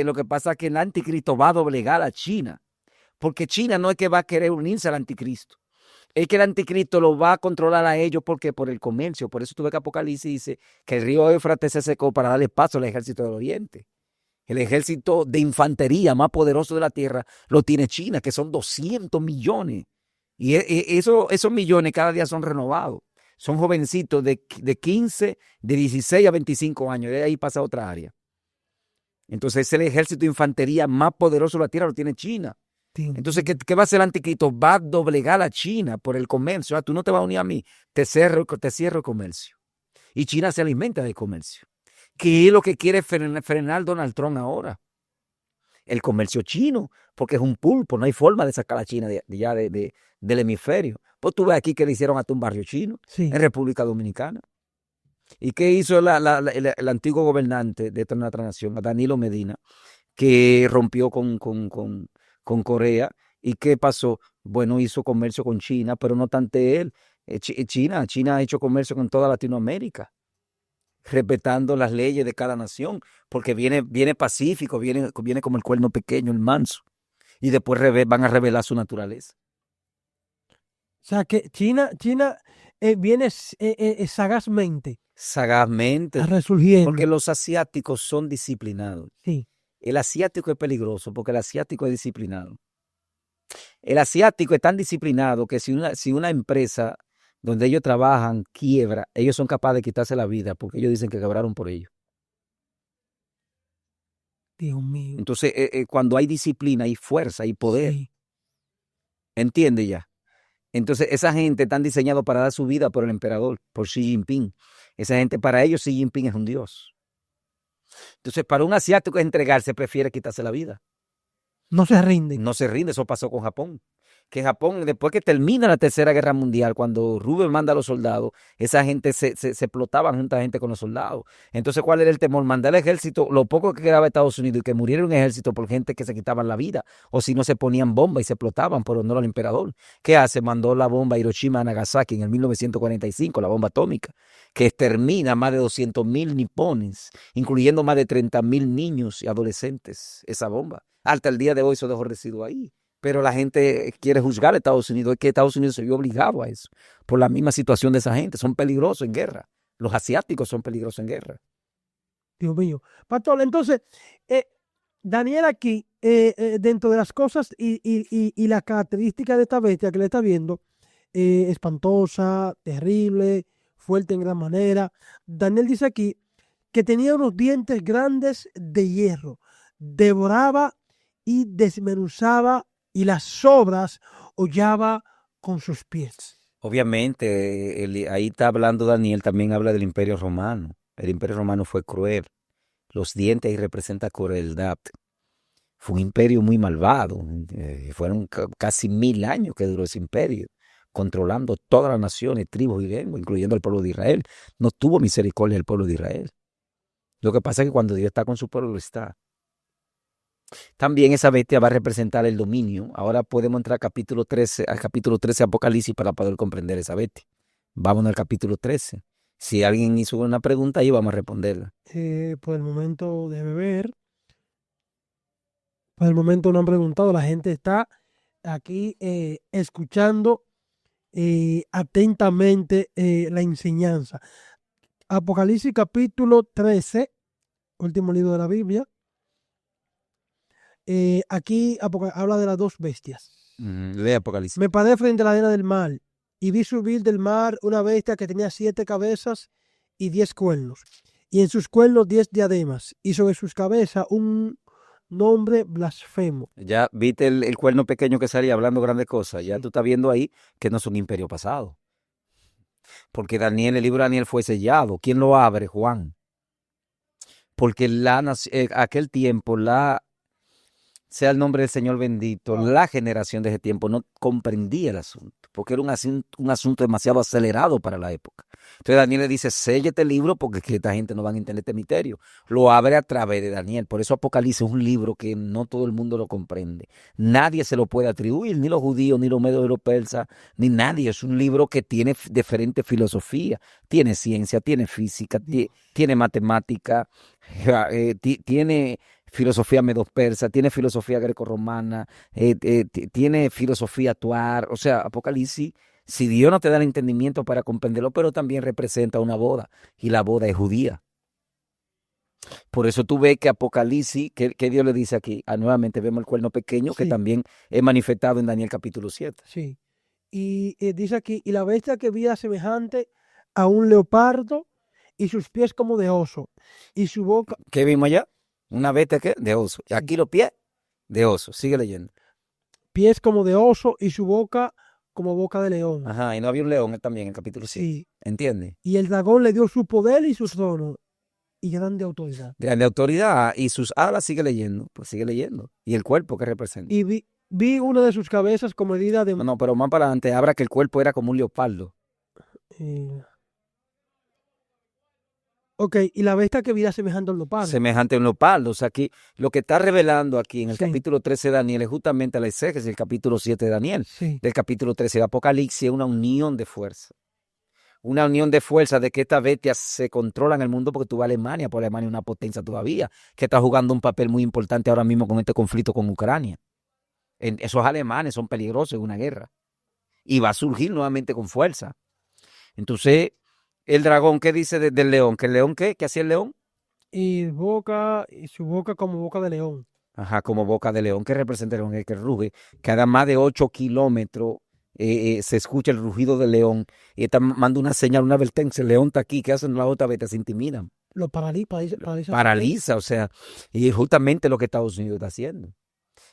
lo que pasa es que el anticristo va a doblegar a China. Porque China no es que va a querer unirse al anticristo. Es que el anticristo lo va a controlar a ellos porque por el comercio. Por eso tú ves que Apocalipsis dice que el río Éufrates se secó para darle paso al ejército del oriente. El ejército de infantería más poderoso de la tierra lo tiene China, que son 200 millones. Y esos millones cada día son renovados. Son jovencitos de 15, de 16 a 25 años. De ahí pasa a otra área. Entonces el ejército de infantería más poderoso de la tierra lo tiene China. Entonces, ¿qué va a hacer el anticristo? Va a doblegar a China por el comercio. Tú no te vas a unir a mí, te cierro el comercio. Y China se alimenta del comercio. ¿Qué es lo que quiere frenar Donald Trump ahora? El comercio chino, porque es un pulpo, no hay forma de sacar a China del hemisferio. Pues tú ves aquí que le hicieron hasta un barrio chino en República Dominicana. ¿Y qué hizo el antiguo gobernante de esta otra nación, Danilo Medina, que rompió con Corea? ¿Y qué pasó? Bueno, hizo comercio con China, pero no tanto él. China ha hecho comercio con toda Latinoamérica, respetando las leyes de cada nación, porque viene pacífico, viene como el cuerno pequeño, el manso, y después van a revelar su naturaleza. O sea que China viene sagazmente resurgiendo. Porque los asiáticos son disciplinados. Sí. El asiático es peligroso porque el asiático es disciplinado. El asiático es tan disciplinado que si una empresa donde ellos trabajan quiebra, ellos son capaces de quitarse la vida porque ellos dicen que quebraron por ellos. Dios mío. Entonces, cuando hay disciplina, hay fuerza, hay poder. Sí. ¿Entiende ya? Entonces, esa gente están diseñados para dar su vida por el emperador, por Xi Jinping. Esa gente, para ellos, Xi Jinping es un dios. Entonces, para un asiático entregarse, prefiere quitarse la vida. No se rinde. No se rinde, eso pasó con Japón. Que en Japón, después que termina la Tercera Guerra Mundial, cuando Rubén manda a los soldados, esa gente se explotaban junto a gente con los soldados. Entonces, ¿cuál era el temor? Mandar el ejército, lo poco que quedaba Estados Unidos, y que muriera un ejército por gente que se quitaban la vida, o si no se ponían bombas y se explotaban por honor al emperador. ¿Qué hace? Mandó la bomba a Hiroshima y Nagasaki en el 1945, la bomba atómica, que extermina a más de 200,000 nipones, incluyendo más de 30,000 niños y adolescentes, esa bomba. Hasta el día de hoy eso dejó residuo ahí. Pero la gente quiere juzgar a Estados Unidos. Es que Estados Unidos se vio obligado a eso. Por la misma situación de esa gente. Son peligrosos en guerra. Los asiáticos son peligrosos en guerra. Dios mío. Pastor, entonces, Daniel aquí, dentro de las cosas y las características de esta bestia que le está viendo, espantosa, terrible, fuerte en gran manera. Daniel dice aquí que tenía unos dientes grandes de hierro, devoraba y desmenuzaba y las sobras hollaba con sus pies. Obviamente, ahí está hablando Daniel, también habla del Imperio Romano. El Imperio Romano fue cruel. Los dientes ahí representan crueldad. Fue un imperio muy malvado. Fueron casi 1000 años que duró ese imperio, controlando todas las naciones, tribus y lenguas, incluyendo al pueblo de Israel. No tuvo misericordia del pueblo de Israel. Lo que pasa es que cuando Dios está con su pueblo, lo está. También esa bestia va a representar el dominio. Ahora podemos entrar al capítulo 13 Apocalipsis para poder comprender esa bestia. Vamos al capítulo 13. Si alguien hizo una pregunta ahí, vamos a responderla. Por el momento de beber. Por el momento no han preguntado. La gente está aquí escuchando atentamente la enseñanza. Apocalipsis capítulo 13, último libro de la Biblia. Aquí habla de las dos bestias. Lee Apocalipsis. Me paré frente a la arena del mar y vi subir del mar una bestia que tenía 7 cabezas y 10 cuernos, y en sus cuernos 10 diademas, y sobre sus cabezas un nombre blasfemo. Ya viste el cuerno pequeño que salía hablando grandes cosas. Ya tú estás viendo ahí que no es un imperio pasado. Porque el libro de Daniel fue sellado. ¿Quién lo abre? Juan. Porque aquel tiempo, sea el nombre del Señor bendito, la generación de ese tiempo no comprendía el asunto, porque era un asunto demasiado acelerado para la época. Entonces Daniel le dice, sella este libro porque es que esta gente no va a entender este misterio. Lo abre a través de Daniel. Por eso Apocalipsis es un libro que no todo el mundo lo comprende. Nadie se lo puede atribuir, ni los judíos, ni los medios de los persas, ni nadie. Es un libro que tiene diferentes filosofías. Tiene ciencia, tiene física, tiene matemática, tiene filosofía medo-persa, tiene filosofía greco-romana, tiene filosofía tuar. O sea, Apocalipsis, si Dios no te da el entendimiento para comprenderlo, pero también representa una boda, y la boda es judía. Por eso tú ves que Apocalipsis, que Dios le dice aquí, nuevamente vemos el cuerno pequeño, que también es manifestado en Daniel capítulo 7. Sí. Y dice aquí, y la bestia que vi era semejante a un leopardo, y sus pies como de oso, y su boca... ¿Qué vimos allá? Una bestia ¿qué? De oso. Y aquí los pies de oso. Sigue leyendo. Pies como de oso y su boca como boca de león. Ajá, y no había un león también en el capítulo 7. Sí. ¿Entiendes? Y el dragón le dio su poder y su trono y grande autoridad. Grande autoridad, y sus alas, sigue leyendo. Pues sigue leyendo. Y el cuerpo que representa. Y vi una de sus cabezas como herida de... No, pero más para adelante, habla que el cuerpo era como un leopardo. Ok, y la bestia que vi era semejante a un leopardo. Semejante a un leopardo. O sea, aquí lo que está revelando aquí en el capítulo 13 de Daniel es justamente la exégesis del capítulo 7 de Daniel. Sí. Del capítulo 13 de Apocalipsis es una unión de fuerza. Una unión de fuerza de que estas bestias se controlan el mundo, porque tú vas a Alemania, por Alemania es una potencia todavía, que está jugando un papel muy importante ahora mismo con este conflicto con Ucrania. Esos alemanes son peligrosos en una guerra. Y va a surgir nuevamente con fuerza. Entonces, el dragón, ¿qué dice del león? ¿Que el león qué? ¿Qué hacía el león? Y su boca como boca de león. Ajá, como boca de león. ¿Qué representa el león? El que ruge. Cada más de 8 kilómetros se escucha el rugido del león. Y está manda una señal, una advertencia. El león está aquí. ¿Qué hacen las otras veces? Se intimidan. Lo paraliza. Paraliza, o sea. Y es justamente lo que Estados Unidos está haciendo.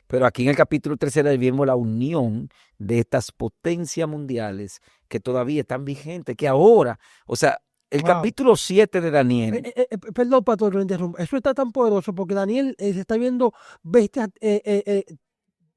Pero aquí en el capítulo 13 vemos la unión de estas potencias mundiales que todavía están vigentes, que ahora, o sea, el capítulo 7 de Daniel. Perdón, pastor, lo interrumpo. Eso está tan poderoso porque Daniel se está viendo bestias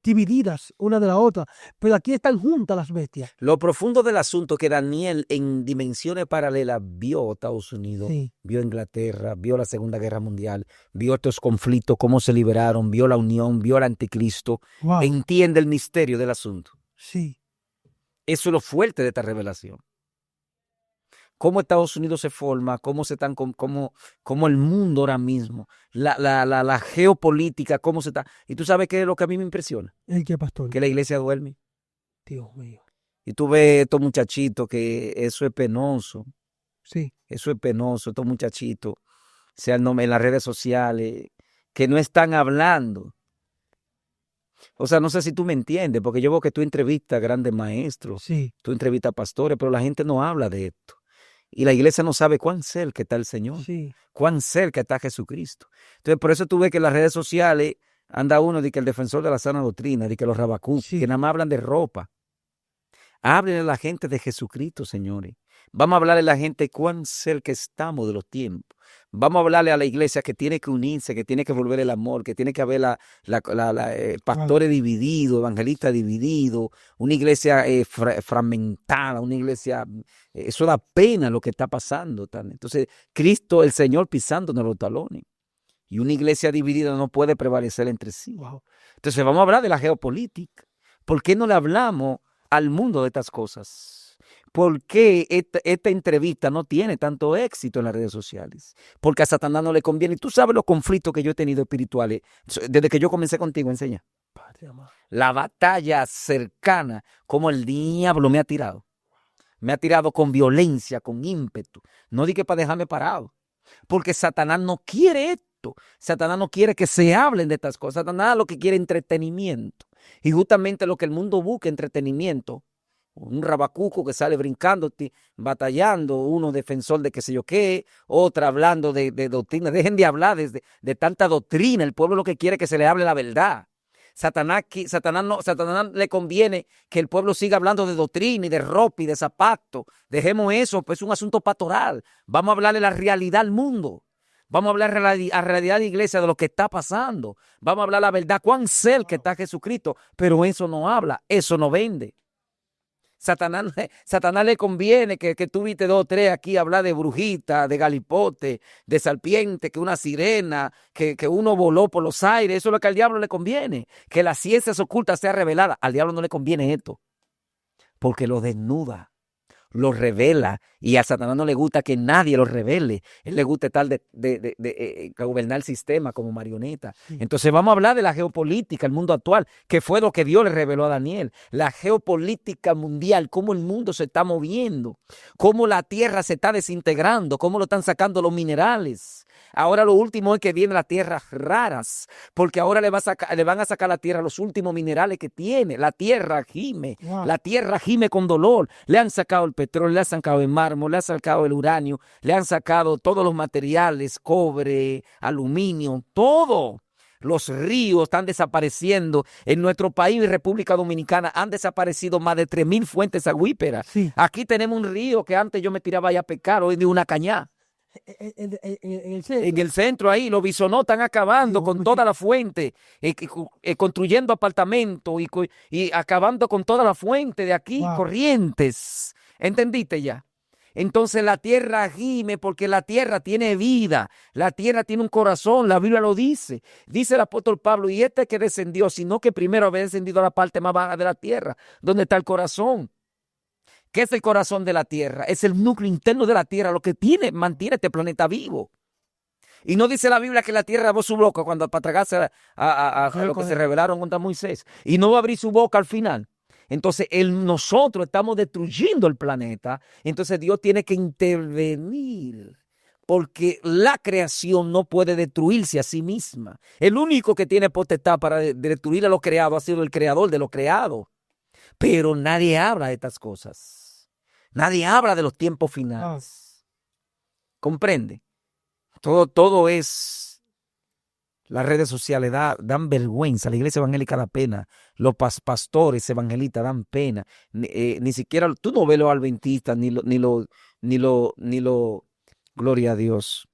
divididas una de la otra, pero aquí están juntas las bestias. Lo profundo del asunto es que Daniel en dimensiones paralelas vio a Estados Unidos, vio a Inglaterra, vio la Segunda Guerra Mundial, vio estos conflictos, cómo se liberaron, vio la unión, vio al anticristo. Wow. Entiende el misterio del asunto. Sí. Eso es lo fuerte de esta revelación. cómo Estados Unidos se forma, cómo el mundo ahora mismo, la geopolítica, cómo se está. Y tú sabes qué es lo que a mí me impresiona, ¿El qué, pastor? que la iglesia duerme. Dios mío. Y tú ves estos muchachitos que eso es penoso, Sí, estos muchachitos, sean en las redes sociales, que no están hablando. O sea, no sé si tú me entiendes, porque yo veo que tú entrevistas a grandes maestros, sí, tú entrevistas a pastores, pero la gente no habla de esto. Y la iglesia no sabe cuán cerca está el Señor, sí. cuán cerca está Jesucristo. Entonces, por eso tú ves que en las redes sociales anda uno de que el defensor de la sana doctrina, de que los rabacuc, Sí. que nada más hablan de ropa. Háblenle a la gente de Jesucristo, señores. Vamos a hablarle a la gente cuán cerca estamos de los tiempos. Vamos a hablarle a la iglesia que tiene que unirse, que tiene que volver el amor, que tiene que haber pastores divididos, evangelistas divididos, una iglesia fragmentada, una iglesia... eso da pena lo que está pasando. Entonces, Cristo, el Señor, pisándonos los talones. Y una iglesia dividida no puede prevalecer entre sí. Wow. Entonces, vamos a hablar de la geopolítica. ¿Por qué no le hablamos al mundo de estas cosas? ¿Por qué esta entrevista no tiene tanto éxito en las redes sociales? Porque a Satanás no le conviene. Y tú sabes los conflictos que yo he tenido espirituales desde que yo comencé contigo a enseñar. Padre amado. La batalla cercana, como el diablo me ha tirado. Me ha tirado con violencia, con ímpetu. No di que para dejarme parado. Porque Satanás no quiere esto. Satanás no quiere que se hablen de estas cosas. Satanás lo que quiere es entretenimiento. Y justamente lo que el mundo busca, entretenimiento. Un rabacuco que sale brincando, batallando, uno defensor de qué sé yo qué, otra hablando de doctrina. Dejen de hablar de tanta doctrina. El pueblo lo que quiere es que se le hable la verdad. Satanás le conviene que el pueblo siga hablando de doctrina y de ropa y de zapatos. Dejemos eso, pues es un asunto pastoral. Vamos a hablarle la realidad al mundo. Vamos a hablar a realidad de la iglesia de lo que está pasando. Vamos a hablar la verdad, cuán cerca está Jesucristo. Pero eso no habla, eso no vende. Satanás le conviene que tú viste 2 o 3 aquí hablar de brujita, de galipote, de serpiente, que una sirena, que uno voló por los aires. Eso es lo que al diablo le conviene. Que las ciencias ocultas sean reveladas. Al diablo no le conviene esto. Porque lo desnuda, lo revela. Y a Satanás no le gusta que nadie lo revele. Él le gusta estar gobernar el sistema como marioneta. Sí. Entonces vamos a hablar de la geopolítica, el mundo actual, que fue lo que Dios le reveló a Daniel. La geopolítica mundial, cómo el mundo se está moviendo, cómo la tierra se está desintegrando, cómo lo están sacando los minerales. Ahora lo último es que vienen las tierras raras, porque ahora le van a sacar a la tierra los últimos minerales que tiene. La tierra gime, la tierra gime con dolor. Le han sacado el petróleo, le han sacado el mármol, le han sacado el uranio, le han sacado todos los materiales, cobre, aluminio, todo. Los ríos están desapareciendo. En nuestro país, República Dominicana, han desaparecido más de 3,000 fuentes acuíferas. Sí. Aquí tenemos un río que antes yo me tiraba allá a pescar, hoy de una cañá. En el centro ahí, los bisonó están acabando con toda la fuente, construyendo apartamentos y acabando con toda la fuente de aquí, Corrientes. ¿Entendiste ya? Entonces la tierra gime porque la tierra tiene vida, la tierra tiene un corazón, la Biblia lo dice. Dice el apóstol Pablo, y que descendió, sino que primero había descendido a la parte más baja de la tierra, donde está el corazón. ¿Qué es el corazón de la tierra? Es el núcleo interno de la tierra, lo que mantiene este planeta vivo. Y no dice la Biblia que la tierra abrió su boca cuando para tragarse a lo que se rebelaron contra Moisés. Y no va a abrir su boca al final. Entonces nosotros estamos destruyendo el planeta. Entonces Dios tiene que intervenir. Porque la creación no puede destruirse a sí misma. El único que tiene potestad para destruir a lo creado ha sido el creador de lo creado. Pero nadie habla de estas cosas. Nadie habla de los tiempos finales. ¿Comprende? Todo es... Las redes sociales dan vergüenza. La iglesia evangélica da pena. Los pastores evangelistas dan pena. Ni siquiera... Tú no ves los adventistas, ni lo... Gloria a Dios.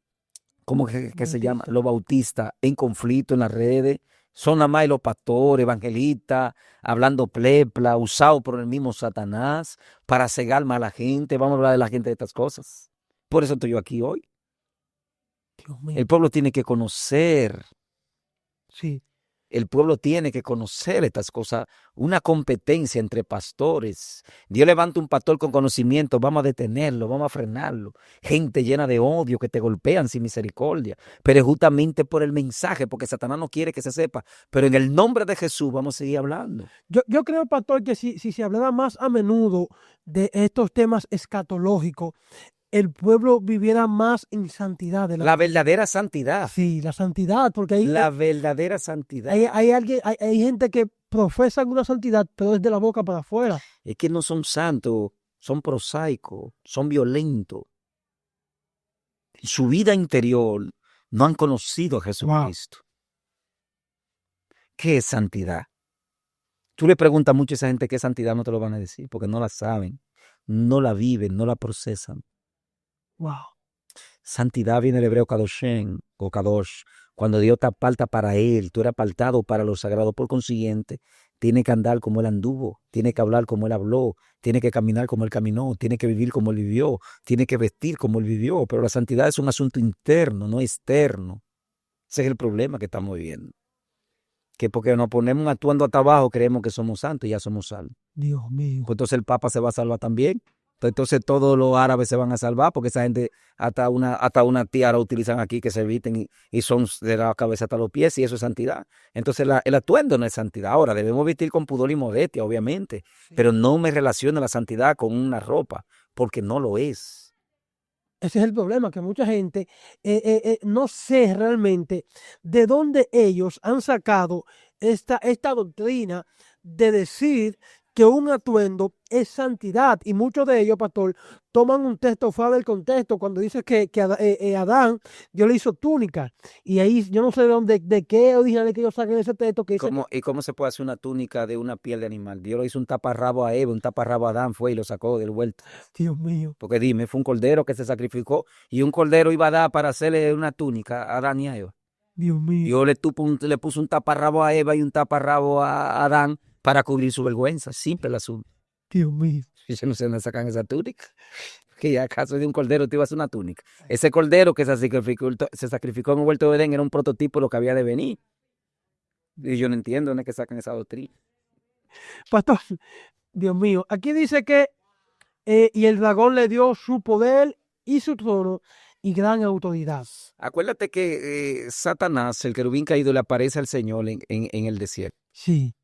¿Cómo que se llama? Los bautistas en conflicto en las redes. Son nada más los pastores, evangelistas, hablando plepla, usados por el mismo Satanás para cegar más a la gente. Vamos a hablar de la gente de estas cosas. Por eso estoy yo aquí hoy. Dios mío. El pueblo tiene que conocer El pueblo tiene que conocer estas cosas, una competencia entre pastores. Dios levanta un pastor con conocimiento, vamos a detenerlo, vamos a frenarlo. Gente llena de odio que te golpean sin misericordia, pero es justamente por el mensaje, porque Satanás no quiere que se sepa. Pero en el nombre de Jesús vamos a seguir hablando. Yo creo, pastor, que si se hablara más a menudo de estos temas escatológicos, el pueblo viviera más en santidad. La verdadera santidad. Sí, la santidad, porque La verdadera santidad. hay gente que profesa alguna santidad, pero es de la boca para afuera. Es que no son santos, son prosaicos, son violentos. En su vida interior no han conocido a Jesucristo. ¿Qué es santidad? Tú le preguntas mucho a esa gente qué es santidad, no te lo van a decir, porque no la saben, no la viven, no la procesan. Wow. Santidad viene del hebreo kadoshen o kadosh, cuando Dios te aparta para Él, tú eres apartado para lo sagrado. Por consiguiente, tiene que andar como Él anduvo, tiene que hablar como Él habló, tiene que caminar como Él caminó, tiene que vivir como Él vivió, tiene que vestir como Él vivió. Pero la santidad es un asunto interno, no externo. Ese es el problema que estamos viviendo. Que porque nos ponemos actuando hasta abajo, creemos que somos santos y ya somos salvos. Dios mío. Pues entonces el Papa se va a salvar también. Entonces todos los árabes se van a salvar porque esa gente hasta una tiara utilizan aquí que se visten y son de la cabeza hasta los pies y eso es santidad. Entonces el atuendo no es santidad. Ahora debemos vestir con pudor y modestia, obviamente, pero no me relaciono la santidad con una ropa porque no lo es. Ese es el problema, que mucha gente no sé realmente de dónde ellos han sacado esta doctrina de decir que un atuendo es santidad. Y muchos de ellos, pastor, toman un texto fuera del contexto cuando dice que Adán, Dios le hizo túnica. Y ahí yo no sé de qué original es que ellos saquen ese texto. Que dice ¿Y cómo se puede hacer una túnica de una piel de animal? Dios le hizo un taparrabo a Eva, un taparrabo a Adán, fue y lo sacó del huerto. Dios mío. Porque dime, fue un cordero que se sacrificó y un cordero iba a dar para hacerle una túnica a Adán y a Eva. Dios mío. Dios le puso un taparrabo a Eva y un taparrabo a Adán para cubrir su vergüenza. Simple el asunto. Dios mío. Yo no sé dónde sacan esa túnica. Que acaso de un cordero te iba a hacer una túnica. Ese cordero que se sacrificó en el huerto de Edén era un prototipo de lo que había de venir. Y yo no entiendo dónde es que sacan esa doctrina. Pastor, Dios mío, aquí dice que y el dragón le dio su poder y su trono y gran autoridad. Acuérdate que Satanás, el querubín caído, le aparece al Señor en el desierto. Sí.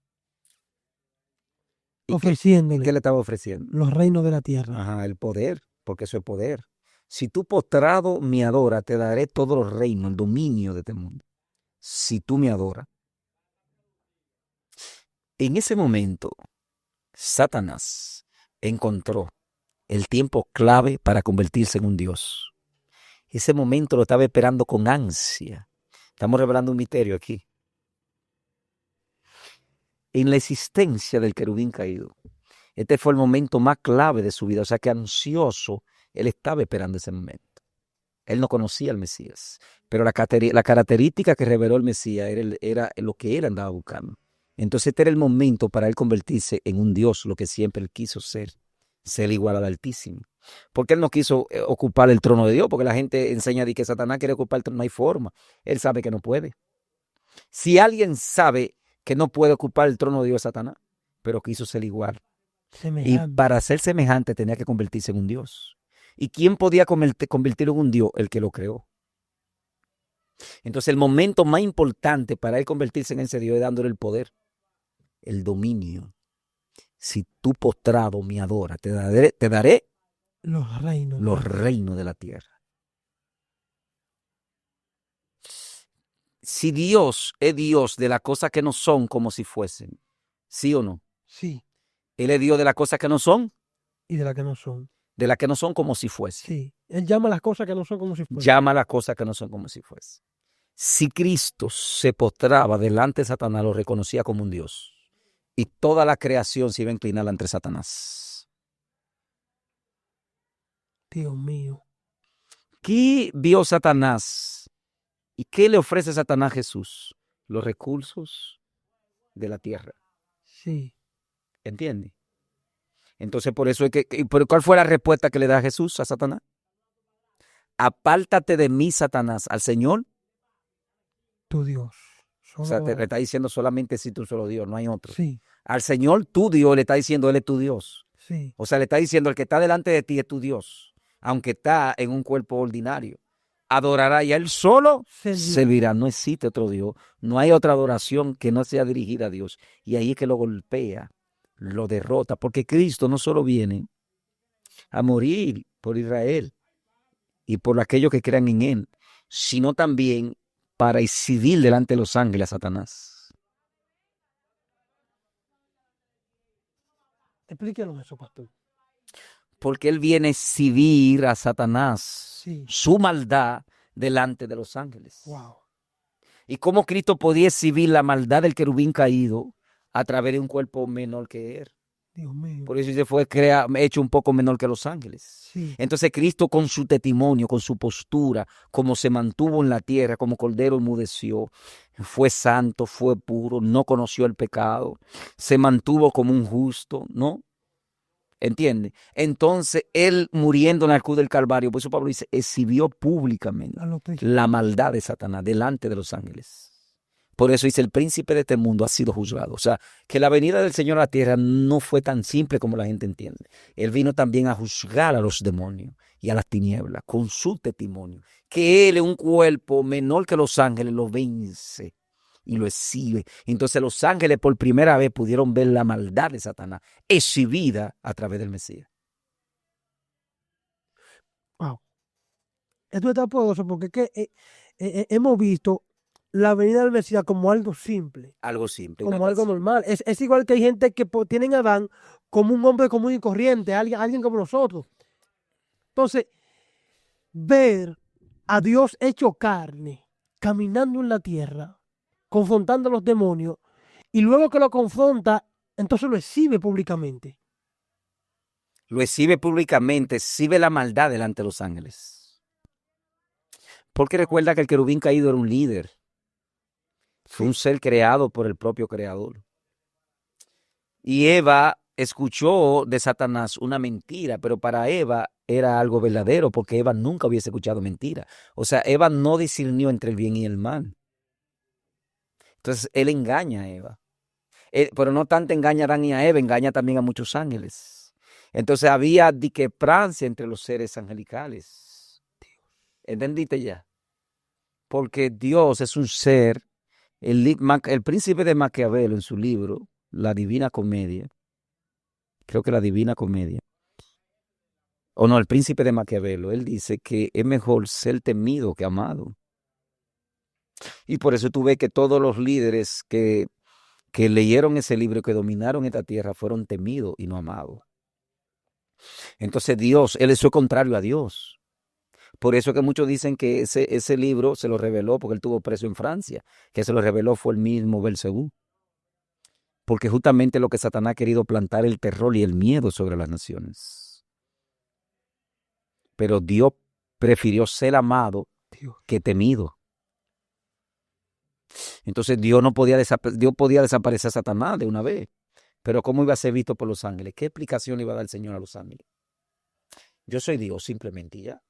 ¿Y ofreciéndole qué le estaba ofreciendo? los reinos de la tierra. Ajá, el poder, porque eso es poder. Si tú postrado me adoras, te daré todos los reinos, el dominio de este mundo. Si tú me adoras. En ese momento, Satanás encontró el tiempo clave para convertirse en un Dios. Ese momento lo estaba esperando con ansia. Estamos revelando un misterio aquí. En la existencia del querubín caído, este fue el momento más clave de su vida. O sea que ansioso, él estaba esperando ese momento. Él no conocía al Mesías, pero la característica que reveló el Mesías era lo que él andaba buscando. Entonces este era el momento para él convertirse en un Dios, lo que siempre él quiso ser igual al Altísimo. Porque él no quiso ocupar el trono de Dios, porque la gente enseña de que Satanás quiere ocupar el trono, no hay forma. Él sabe que no puede. Si alguien sabe que no puede ocupar el trono de Dios, Satanás, pero quiso ser igual. Semejante. Y para ser semejante tenía que convertirse en un Dios. ¿Y quién podía convertirlo en un Dios? El que lo creó. Entonces el momento más importante para él convertirse en ese Dios es dándole el poder, el dominio. Si tú postrado me adoras, te daré los reinos de la tierra. Si Dios es Dios de las cosas que no son como si fuesen, ¿sí o no? Sí. Él es Dios de las cosas que no son. Y de las que no son. De las que no son como si fuesen. Sí. Él llama las cosas que no son como si fuesen. Llama las cosas que no son como si fuesen. Si Cristo se postraba delante de Satanás, lo reconocía como un Dios. Y toda la creación se iba a inclinar ante Satanás. Dios mío. ¿Qué vio Satanás? ¿Y qué le ofrece Satanás a Jesús? Los recursos de la tierra. Sí. ¿Entiende? Entonces, por eso es ¿pero cuál fue la respuesta que le da Jesús a Satanás? Apártate de mí, Satanás, al Señor. Tu Dios. O sea, le está diciendo solamente existe un solo Dios, no hay otro. Sí, Al Señor tu Dios le está diciendo, Él es tu Dios. sí. O sea, le está diciendo, el que está delante de ti es tu Dios, aunque está en un cuerpo ordinario. Adorará y a Él solo servirá. No existe otro Dios. No hay otra adoración que no sea dirigida a Dios. Y ahí es que lo golpea, lo derrota, porque Cristo no solo viene a morir por Israel y por aquellos que crean en Él, sino también para exhibir delante de los ángeles a Satanás. Explíquenos eso, pastor. Porque Él viene a exhibir a Satanás, Sí. su maldad, delante de los ángeles. Wow. Y cómo Cristo podía exhibir la maldad del querubín caído a través de un cuerpo menor que Él. Dios mío. Por eso se fue hecho un poco menor que los ángeles. Sí. Entonces Cristo con su testimonio, con su postura, como se mantuvo en la tierra, como cordero enmudeció, fue santo, fue puro, no conoció el pecado, se mantuvo como un justo, ¿no? ¿Entiende? Entonces Él muriendo en la cruz del Calvario, por eso Pablo dice, exhibió públicamente la maldad de Satanás delante de los ángeles. Por eso dice, el príncipe de este mundo ha sido juzgado. O sea, que la venida del Señor a la tierra no fue tan simple como la gente entiende. Él vino también a juzgar a los demonios y a las tinieblas con su testimonio. Que Él en un cuerpo menor que los ángeles lo vence y lo exhibe. Entonces los ángeles por primera vez pudieron ver la maldad de Satanás exhibida a través del Mesías. Wow. Esto está poderoso porque es que, hemos visto la venida del Mesías como algo simple. Algo simple. Como algo normal. Es igual que hay gente que tienen a Adán como un hombre común y corriente, alguien como nosotros. Entonces, ver a Dios hecho carne, caminando en la tierra, confrontando a los demonios, y luego que lo confronta, entonces lo exhibe públicamente. Lo exhibe públicamente, exhibe la maldad delante de los ángeles. Porque recuerda que el querubín caído era un líder. Fue un ser creado por el propio Creador. Y Eva escuchó de Satanás una mentira, pero para Eva era algo verdadero, porque Eva nunca hubiese escuchado mentira. O sea, Eva no discernió entre el bien y el mal. Entonces, él engaña a Eva. Pero no tanto engaña a Adán y a Eva, engaña también a muchos ángeles. Entonces, había discrepancia entre los seres angelicales. ¿Entendiste ya? Porque Dios es un ser. El príncipe de Maquiavelo en su libro, La Divina Comedia, creo que La Divina Comedia, o no, el príncipe de Maquiavelo, él dice que es mejor ser temido que amado. Y por eso tú ves que todos los líderes que leyeron ese libro, que dominaron esta tierra, fueron temidos y no amados. Entonces Dios, él es su contrario a Dios. Por eso que muchos dicen que ese libro se lo reveló porque él estuvo preso en Francia, que se lo reveló fue el mismo Belcebú. Porque justamente lo que Satanás ha querido plantar el terror y el miedo sobre las naciones. Pero Dios prefirió ser amado que temido. Entonces Dios podía desaparecer a Satanás de una vez. Pero ¿cómo iba a ser visto por los ángeles? ¿Qué explicación iba a dar el Señor a los ángeles? Yo soy Dios simplemente y ya.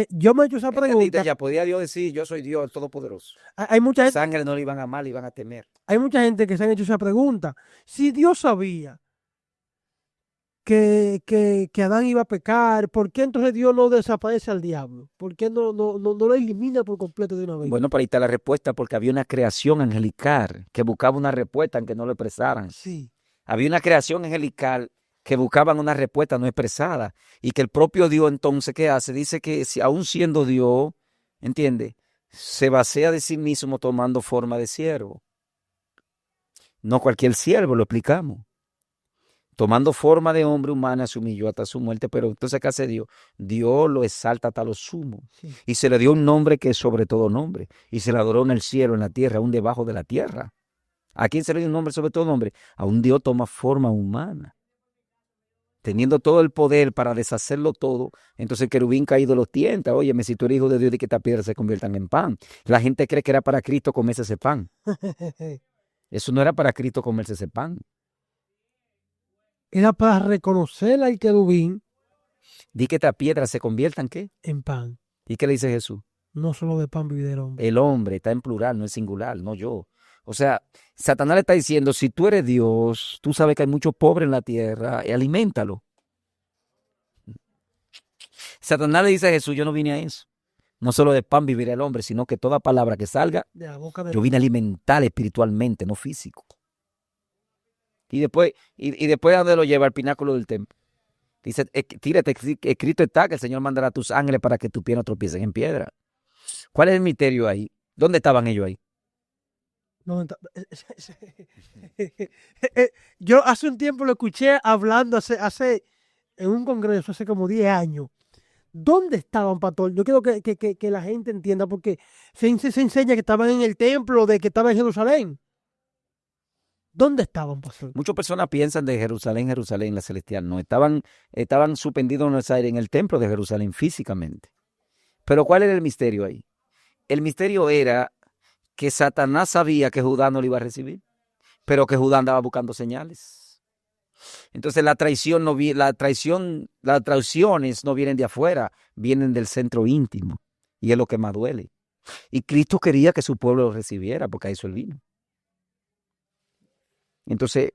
Yo me he hecho esa pregunta. Ya podía Dios decir, yo soy Dios todopoderoso. Hay mucha gente, Los ángeles no le iban a amar, le iban a temer. hay mucha gente que se han hecho esa pregunta. Si Dios sabía que Adán iba a pecar, ¿por qué entonces Dios no desaparece al diablo? ¿Por qué no lo elimina por completo de una vez? Bueno, para ahí está la respuesta, porque había una creación angelical que buscaba una respuesta aunque no lo expresaran. Sí. Había una creación angelical que buscaban una respuesta no expresada, y que el propio Dios entonces, ¿qué hace? Dice que si, aún siendo Dios, ¿entiende? Se vacía de sí mismo tomando forma de siervo. No cualquier siervo, lo explicamos. Tomando forma de hombre humana se humilló hasta su muerte, pero entonces ¿qué hace Dios? Dios lo exalta hasta lo sumo. Sí. Y se le dio un nombre que es sobre todo nombre, y se le adoró en el cielo, en la tierra, aún debajo de la tierra. ¿A quién se le dio un nombre sobre todo nombre? A un Dios toma forma humana. Teniendo todo el poder para deshacerlo todo, entonces el querubín caído los tienta. Óyeme, si tú eres hijo de Dios, de que estas piedras se conviertan en pan. La gente cree que era para Cristo comerse ese pan. Eso no era para Cristo comerse ese pan. Era para reconocer al querubín Di que estas piedras se conviertan, ¿qué? en pan. ¿Y qué le dice Jesús? No solo de pan vivirá el hombre. El hombre está en plural, no es singular, no yo. O sea, Satanás le está diciendo, si tú eres Dios, tú sabes que hay muchos pobres en la tierra, aliméntalo. Satanás le dice a Jesús, yo no vine a eso. No solo de pan vivirá el hombre, sino que toda palabra que salga, De la boca de yo vine a alimentar espiritualmente, no físico. Y después ¿a dónde lo lleva? Al pináculo del templo. Dice, tírate, escrito está que el Señor mandará a tus ángeles para que tu pie no tropiecen en piedra. ¿Cuál es el misterio ahí? ¿Dónde estaban ellos ahí? No, yo hace un tiempo lo escuché hablando en un congreso, hace como 10 años. ¿Dónde estaban, pastor? Yo quiero que la gente entienda, porque se enseña que estaban en el templo, de que estaban en Jerusalén. ¿Dónde estaban, pastor? Muchas personas piensan de Jerusalén, la celestial. No, estaban suspendidos en los aires en el templo de Jerusalén físicamente. Pero ¿cuál era el misterio ahí? El misterio era que Satanás sabía que Judá no lo iba a recibir, pero que Judá andaba buscando señales. Entonces las traiciones no vienen de afuera, vienen del centro íntimo, y es lo que más duele. Y Cristo quería que su pueblo lo recibiera, porque a eso él vino. Entonces,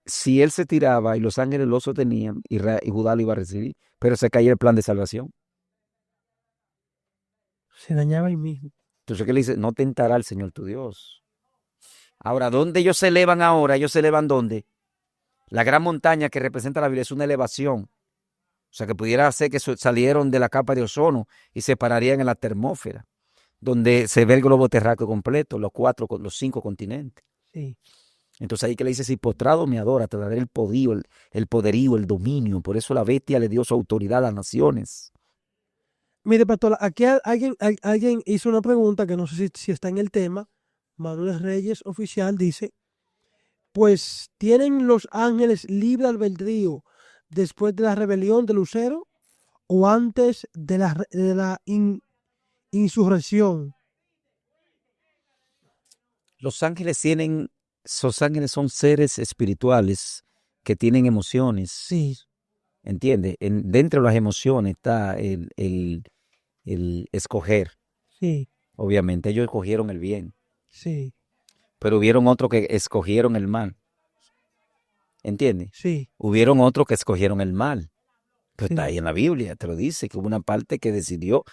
si él se tiraba y los ángeles lo sostenían, y Judá lo iba a recibir, pero se caía el plan de salvación. Se dañaba ahí mismo. Entonces, ¿qué le dice? No tentará al Señor tu Dios. Ahora, ¿dónde ellos se elevan ahora? ¿Ellos se elevan dónde? La gran montaña que representa la Biblia es una elevación. O sea, que pudiera ser que salieron de la capa de ozono y se pararían en la termósfera, donde se ve el globo terráqueo completo, los 5 continentes. Sí. Entonces ahí que le dice, si postrado me adora, te daré el poderío, el dominio. Por eso la bestia le dio su autoridad a las naciones. Mire, pastor, aquí alguien hizo una pregunta que no sé si está en el tema. Manuel Reyes, oficial, dice, pues, ¿tienen los ángeles libre albedrío después de la rebelión de Lucero o antes de la insurrección? Los ángeles son seres espirituales que tienen emociones. Sí. ¿Entiendes? Dentro de las emociones está el escoger. Sí. Obviamente ellos escogieron el bien. Sí. Pero hubieron otros que escogieron el mal. ¿Entiendes? Sí. Hubieron otros que escogieron el mal. Pero Sí. está ahí en la Biblia, te lo dice, que hubo una parte que decidió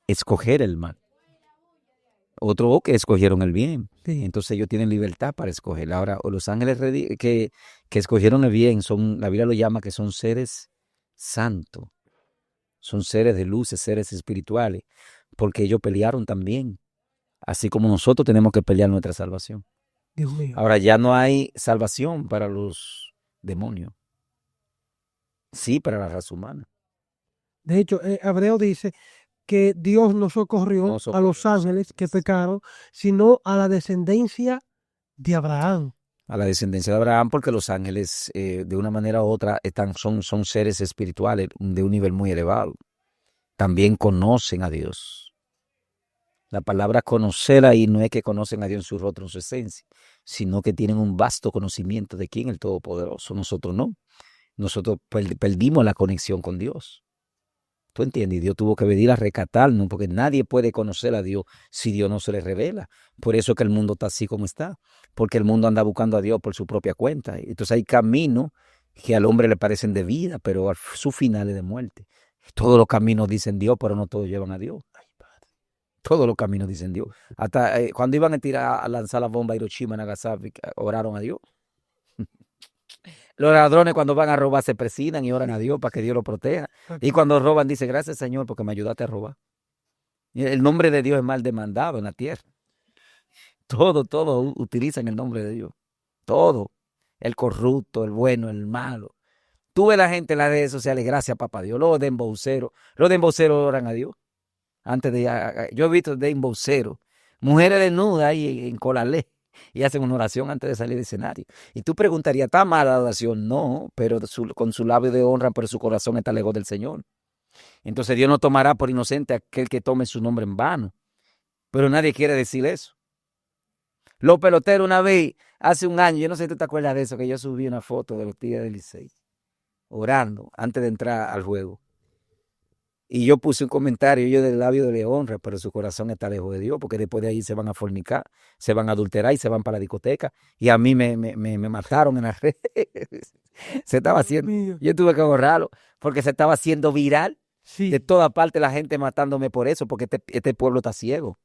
escoger el mal. Otros que escogieron el bien. Sí. Entonces ellos tienen libertad para escoger. Ahora, los ángeles que escogieron el bien, la Biblia lo llama que son seres santos. Son seres de luces, seres espirituales. Porque ellos pelearon también. Así como nosotros tenemos que pelear nuestra salvación. Dios mío. Ahora ya no hay salvación para los demonios. Sí, para la raza humana. De hecho, Hebreo dice que Dios no socorrió a los ángeles que pecaron, sino a la descendencia de Abraham. A la descendencia de Abraham, porque los ángeles, de una manera u otra, son seres espirituales de un nivel muy elevado. También conocen a Dios. La palabra conocer ahí no es que conocen a Dios en su rostro, en su esencia, sino que tienen un vasto conocimiento de quién es el Todopoderoso. Nosotros no. Nosotros perdimos la conexión con Dios. ¿Tú entiendes? Y Dios tuvo que venir a rescatarnos, porque nadie puede conocer a Dios si Dios no se le revela. Por eso es que el mundo está así como está, porque el mundo anda buscando a Dios por su propia cuenta. Entonces hay caminos que al hombre le parecen de vida, pero su final es de muerte. Todos los caminos dicen Dios, pero no todos llevan a Dios. Todos los caminos dicen Dios. Hasta cuando iban a lanzar la bomba a Hiroshima y Nagasaki, oraron a Dios. Los ladrones cuando van a robar se presinan y oran a Dios para que Dios los proteja. Y cuando roban dicen, gracias Señor porque me ayudaste a robar. Y el nombre de Dios es mal demandado en la tierra. Todo utilizan el nombre de Dios. Todo. El corrupto, el bueno, el malo. Tú ves la gente en las redes sociales, gracias papá Dios. Los de emboceros oran a Dios. Yo he visto de emboceros, mujeres desnudas ahí en Colalé, y hacen una oración antes de salir del escenario. Y tú preguntarías, ¿está mala la oración? No, pero con su labio de honra, pero su corazón está lejos del Señor. Entonces Dios no tomará por inocente a aquel que tome su nombre en vano. Pero nadie quiere decir eso. Los peloteros una vez, hace un año, yo no sé si tú te acuerdas de eso, que yo subí una foto de los Tigres del Licey, orando antes de entrar al juego. Y yo puse un comentario, ellos del labio de le honra, pero su corazón está lejos de Dios, porque después de ahí se van a fornicar, se van a adulterar y se van para la discoteca. Y a mí me mataron en las redes. Se estaba haciendo, mío. yo tuve que borrarlo, porque se estaba haciendo viral. Sí. De toda parte la gente matándome por eso, porque este pueblo está ciego.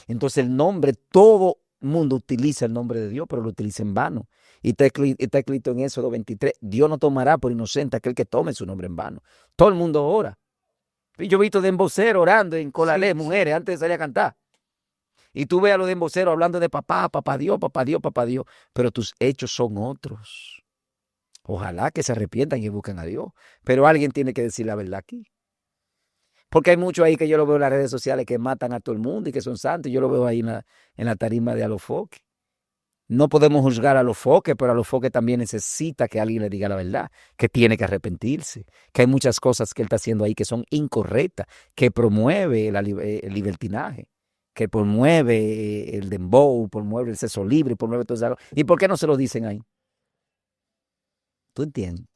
Entonces el nombre, todo mundo utiliza el nombre de Dios, pero lo utiliza en vano. Y está escrito en Éxodo 23, Dios no tomará por inocente aquel que tome su nombre en vano. Todo el mundo ora. Y yo he visto de emboceros orando en Colalé, mujeres, antes de salir a cantar. Y tú ves a los de emboceros hablando de papá, papá Dios, papá Dios, papá Dios. Pero tus hechos son otros. Ojalá que se arrepientan y busquen a Dios. Pero alguien tiene que decir la verdad aquí. Porque hay muchos ahí que yo lo veo en las redes sociales que matan a todo el mundo y que son santos. Yo lo veo ahí en la tarima de Alofoque. No podemos juzgar a Alofoque, pero Alofoque también necesita que alguien le diga la verdad, que tiene que arrepentirse, que hay muchas cosas que él está haciendo ahí que son incorrectas, que promueve el libertinaje, que promueve el dembow, promueve el sexo libre, promueve todo eso. ¿Y por qué no se lo dicen ahí? ¿Tú entiendes?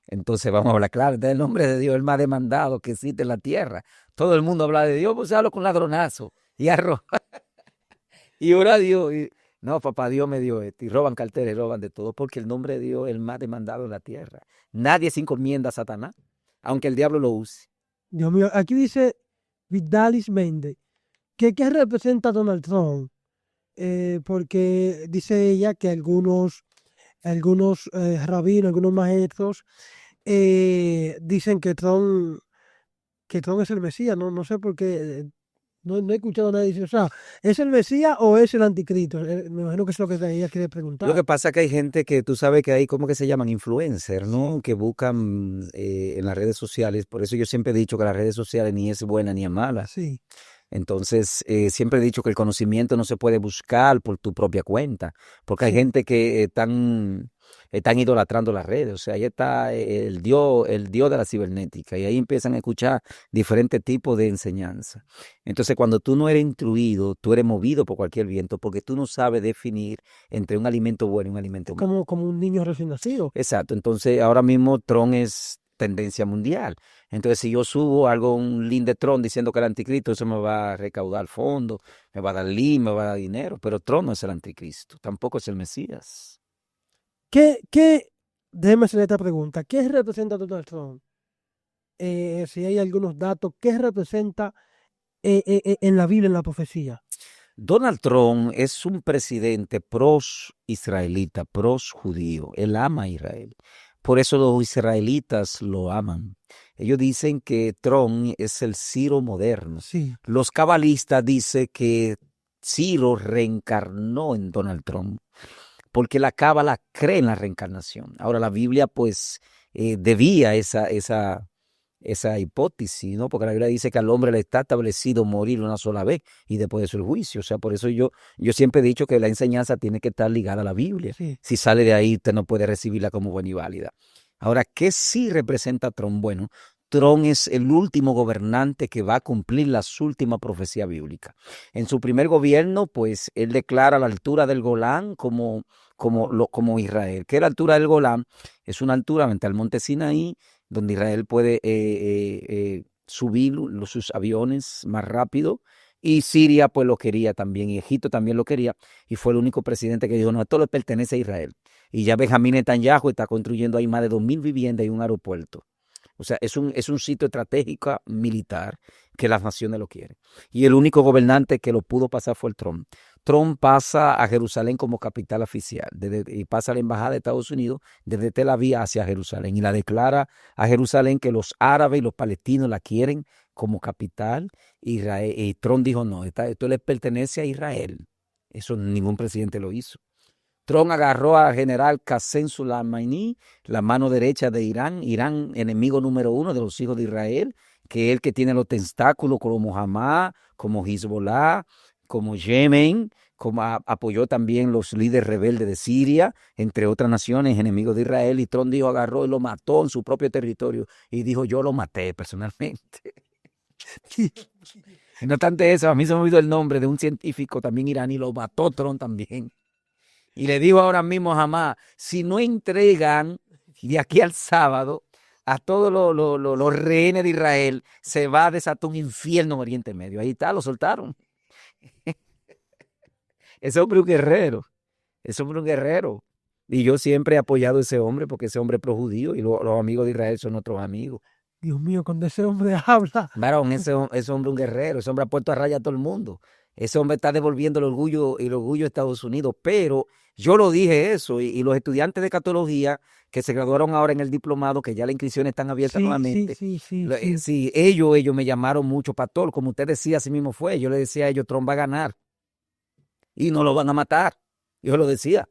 Entonces vamos a hablar claro, del nombre de Dios, el más demandado que existe en la tierra. Todo el mundo habla de Dios, pues hablo con ladronazo y arroz. Y ora a Dios. No, papá, Dios me dio esto. Y roban carteras y roban de todo, porque el nombre de Dios es el más demandado en la tierra. Nadie se encomienda a Satanás, aunque el diablo lo use. Dios mío, aquí dice Vidalis Méndez, ¿qué representa Donald Trump? Porque dice ella que algunos rabinos, algunos maestros dicen que Trump es el Mesías. No sé por qué, no he escuchado a nadie decir, o sea, ¿es el Mesías o es el anticristo? Me imagino que es lo que ella quiere preguntar. Lo que pasa es que hay gente que tú sabes que hay, ¿cómo que se llaman? Influencers, ¿no? Que buscan en las redes sociales. Por eso yo siempre he dicho que las redes sociales ni es buena ni es mala. Sí. Entonces, siempre he dicho que el conocimiento no se puede buscar por tu propia cuenta, porque hay gente que están idolatrando las redes. O sea, ahí está el Dios de la cibernética, y ahí empiezan a escuchar diferentes tipos de enseñanza. Entonces, cuando tú no eres instruido, tú eres movido por cualquier viento, porque tú no sabes definir entre un alimento bueno y un alimento malo. Como un niño recién nacido. Exacto. Entonces, ahora mismo Trump es tendencia mundial. Entonces, si yo subo un link de Trump diciendo que el anticristo, eso me va a recaudar fondos, me va a dar link, me va a dar dinero, pero Trump no es el anticristo, tampoco es el Mesías. Déjeme hacer esta pregunta, ¿qué representa Donald Trump? Si hay algunos datos, ¿qué representa en la Biblia, en la profecía? Donald Trump es un presidente pro-israelita, pro-judío. Él ama a Israel. Por eso los israelitas lo aman. Ellos dicen que Trump es el Ciro moderno. Sí. Los cabalistas dicen que Ciro reencarnó en Donald Trump, porque la cábala cree en la reencarnación. Ahora la Biblia pues debía esa hipótesis, ¿no? Porque la Biblia dice que al hombre le está establecido morir una sola vez y después de eso el juicio. O sea, por eso yo siempre he dicho que la enseñanza tiene que estar ligada a la Biblia. Sí. Si sale de ahí, usted no puede recibirla como buena y válida. Ahora, ¿qué sí representa Trump? Bueno, Trump es el último gobernante que va a cumplir las últimas profecías bíblicas. En su primer gobierno, pues, él declara la altura del Golán como Israel. ¿Qué es la altura del Golán? Es una altura frente al monte Sinaí, donde Israel puede subir sus aviones más rápido, y Siria pues lo quería también, y Egipto también lo quería, y fue el único presidente que dijo, no, esto le pertenece a Israel. Y ya Benjamín Netanyahu está construyendo ahí más de 2,000 viviendas y un aeropuerto. O sea, es un sitio estratégico militar que las naciones lo quieren. Y el único gobernante que lo pudo pasar fue el Trump. Trump pasa a Jerusalén como capital oficial y pasa a la embajada de Estados Unidos desde Tel Aviv hacia Jerusalén, y la declara a Jerusalén que los árabes y los palestinos la quieren como capital. Y Trump dijo, no, esto le pertenece a Israel. Eso ningún presidente lo hizo. Trump agarró al general Qasem Soleimani, la mano derecha de Irán, enemigo número 1 de los hijos de Israel, que es el que tiene los tentáculos como Hamas, como Hezbollah, como Yemen, como apoyó también los líderes rebeldes de Siria, entre otras naciones enemigos de Israel. Y Trump dijo, agarró y lo mató en su propio territorio, y dijo, yo lo maté personalmente. Y no tanto eso, a mí se me olvidó el nombre de un científico también iraní, lo mató Trump también. Y le digo ahora mismo a Hamas, si no entregan de aquí al sábado a todos los rehenes de Israel, se va a desatar un infierno en Oriente Medio. Ahí está, lo soltaron. Ese hombre es un guerrero. Ese hombre es un guerrero. Y yo siempre he apoyado a ese hombre porque ese hombre es projudío y los amigos de Israel son nuestros amigos. Dios mío, cuando ese hombre habla. Varón, ese hombre es un guerrero. Ese hombre ha puesto a raya a todo el mundo. Ese hombre está devolviendo el orgullo de Estados Unidos. Pero yo lo dije eso y los estudiantes de catología que se graduaron ahora en el diplomado, que ya las inscripciones están abiertas nuevamente. Sí, ellos me llamaron mucho, pastor, como usted decía, así mismo fue. Yo le decía a ellos, Trump va a ganar y no lo van a matar. Yo lo decía.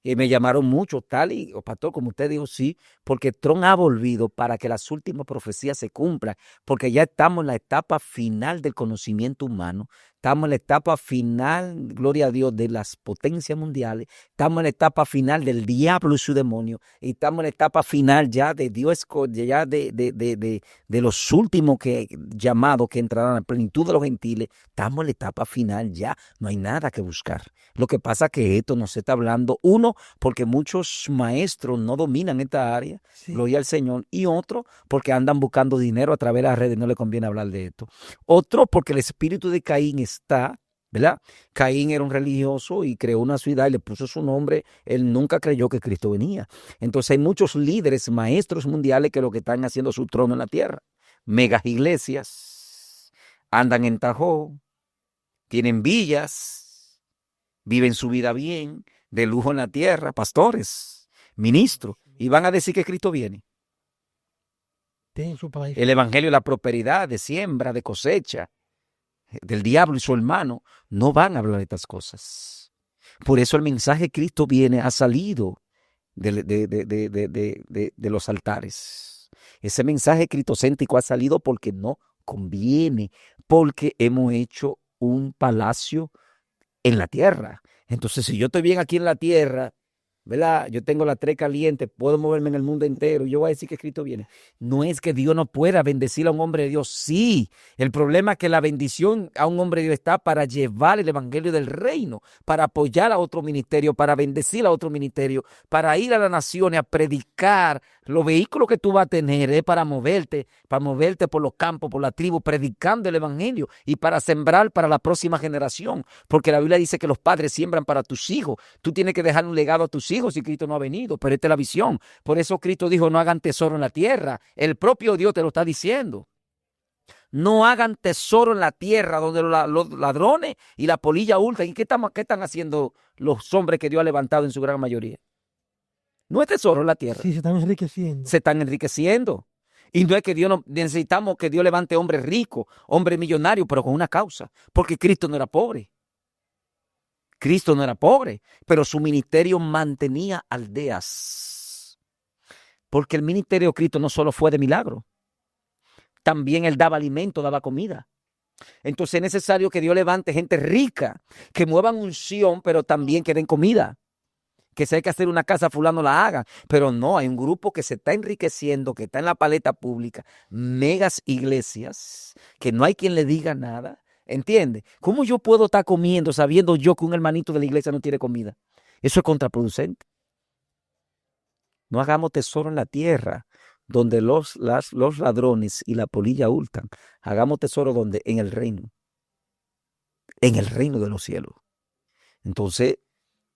Y me llamaron mucho, tal y, pastor, como usted dijo, sí, porque Trump ha volvido para que las últimas profecías se cumplan, porque ya estamos en la etapa final del conocimiento humano, estamos en la etapa final, gloria a Dios, de las potencias mundiales, estamos en la etapa final del diablo y su demonio, y estamos en la etapa final ya de Dios, ya de los últimos llamados que entrarán a la plenitud de los gentiles. Estamos en la etapa final ya, no hay nada que buscar. Lo que pasa es que esto no se está hablando, uno, porque muchos maestros no dominan esta área, gloria al Señor, y otro, porque andan buscando dinero a través de las redes, no le conviene hablar de esto. Otro, porque el espíritu de Caín está, ¿verdad? Caín era un religioso y creó una ciudad y le puso su nombre. Él nunca creyó que Cristo venía. Entonces hay muchos líderes, maestros mundiales que lo que están haciendo su trono en la tierra. Megas iglesias, andan en Tajo, tienen villas, viven su vida bien, de lujo en la tierra, pastores, ministros, y van a decir que Cristo viene. El evangelio de la prosperidad, de siembra, de cosecha, del diablo y su hermano, no van a hablar de estas cosas. Por eso el mensaje de Cristo viene, ha salido de los altares. Ese mensaje cristocéntrico ha salido porque no conviene, porque hemos hecho un palacio en la tierra. Entonces, si yo estoy bien aquí en la tierra, ¿verdad? Yo tengo la 3 caliente, puedo moverme en el mundo entero y yo voy a decir que Cristo viene. No es que Dios no pueda bendecir a un hombre de Dios, sí. El problema es que la bendición a un hombre de Dios está para llevar el evangelio del reino, para apoyar a otro ministerio, para bendecir a otro ministerio, para ir a las naciones a predicar. Los vehículos que tú vas a tener es para moverte por los campos, por la tribu, predicando el evangelio y para sembrar para la próxima generación. Porque la Biblia dice que los padres siembran para tus hijos. Tú tienes que dejar un legado a tus hijos si Cristo no ha venido, pero esta es la visión. Por eso Cristo dijo, no hagan tesoro en la tierra. El propio Dios te lo está diciendo. No hagan tesoro en la tierra donde los ladrones y la polilla hurtan. ¿Y qué están haciendo los hombres que Dios ha levantado en su gran mayoría? No es tesoro en la tierra. Sí, se están enriqueciendo. Se están enriqueciendo. Y no es que necesitamos que Dios levante hombres ricos, hombres millonarios, pero con una causa. Porque Cristo no era pobre. Cristo no era pobre, pero su ministerio mantenía aldeas. Porque el ministerio de Cristo no solo fue de milagro. También Él daba alimento, daba comida. Entonces es necesario que Dios levante gente rica, que muevan unción, pero también que den comida. Que si hay que hacer una casa, fulano la haga. Pero no, hay un grupo que se está enriqueciendo, que está en la paleta pública, megas iglesias, que no hay quien le diga nada. ¿Entiende? ¿Cómo yo puedo estar comiendo sabiendo yo que un hermanito de la iglesia no tiene comida? Eso es contraproducente. No hagamos tesoro en la tierra, donde los ladrones y la polilla hurtan. Hagamos tesoro donde, en el reino de los cielos. Entonces,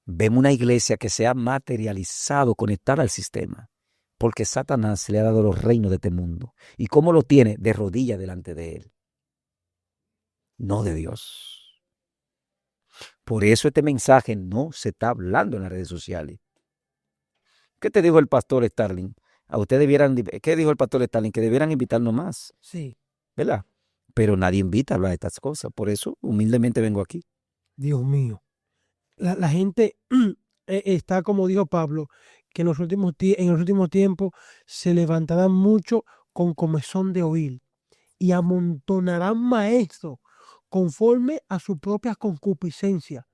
vemos una iglesia que se ha materializado, conectada al sistema, porque Satanás le ha dado los reinos de este mundo. ¿Y cómo lo tiene? De rodillas delante de él. No de Dios. Por eso este mensaje no se está hablando en las redes sociales. ¿Qué te dijo el pastor Starling? ¿Qué dijo el pastor Starling? Que debieran invitarnos más. Sí. ¿Verdad? Pero nadie invita a hablar de estas cosas. Por eso humildemente vengo aquí. Dios mío. La gente está, como dijo Pablo, que en los últimos tiempos se levantarán mucho con comezón de oír y amontonarán maestros conforme a su propia concupiscencia.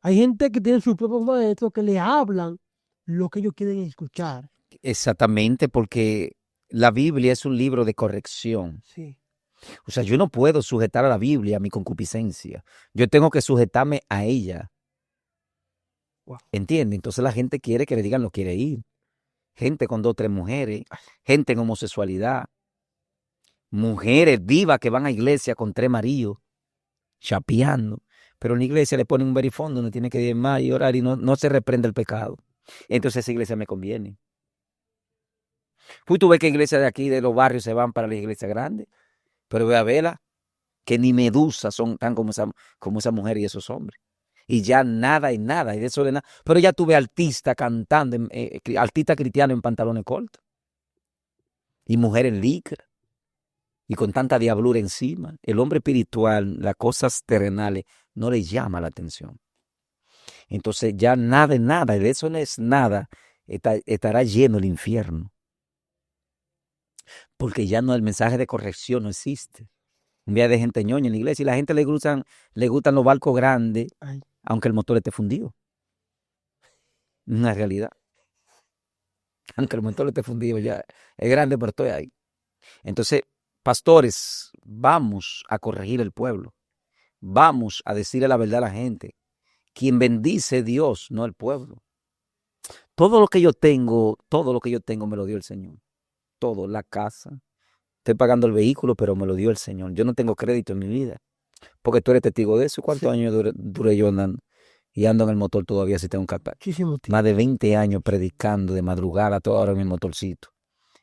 Hay gente que tiene sus propios maestros que le hablan lo que ellos quieren escuchar. Exactamente, porque la Biblia es un libro de corrección. Sí. O sea, yo no puedo sujetar a la Biblia a mi concupiscencia. Yo tengo que sujetarme a ella. Wow. ¿Entiende? Entonces la gente quiere que le digan, no quiere ir. gente con 2 o 3 mujeres, gente en homosexualidad, mujeres divas que van a iglesia con 3 maridos, chapeando, pero en la iglesia le ponen un verifondo, uno tiene que diezmar y orar y no se reprende el pecado. Entonces esa iglesia me conviene. Tú ves que iglesias de aquí, de los barrios, se van para la iglesia grande, pero ve a verla, que ni medusas son tan como esa mujer y esos hombres. Y ya nada y nada, y de eso de nada. Pero ya tuve artista cantando, artista cristiano en pantalones cortos, y mujer en licra, y con tanta diablura encima. El hombre espiritual, las cosas terrenales, no le llama la atención. Entonces ya nada y nada, y de eso no es nada, estará lleno el infierno. Porque ya no, el mensaje de corrección no existe. Un día de gente ñoña en la iglesia y la gente le gustan los barcos grandes, aunque el motor esté fundido. Una realidad. Aunque el motor esté fundido, ya es grande, pero estoy ahí. Entonces, pastores, vamos a corregir el pueblo. Vamos a decirle la verdad a la gente. Quien bendice Dios, no el pueblo. Todo lo que yo tengo me lo dio el Señor. Todo, la casa. Estoy pagando el vehículo, pero me lo dio el Señor. Yo no tengo crédito en mi vida, porque tú eres testigo de eso. ¿Cuántos años duré yo andando? Y ando en el motor todavía si tengo un catac. Más de 20 años predicando de madrugada a toda hora en el motorcito,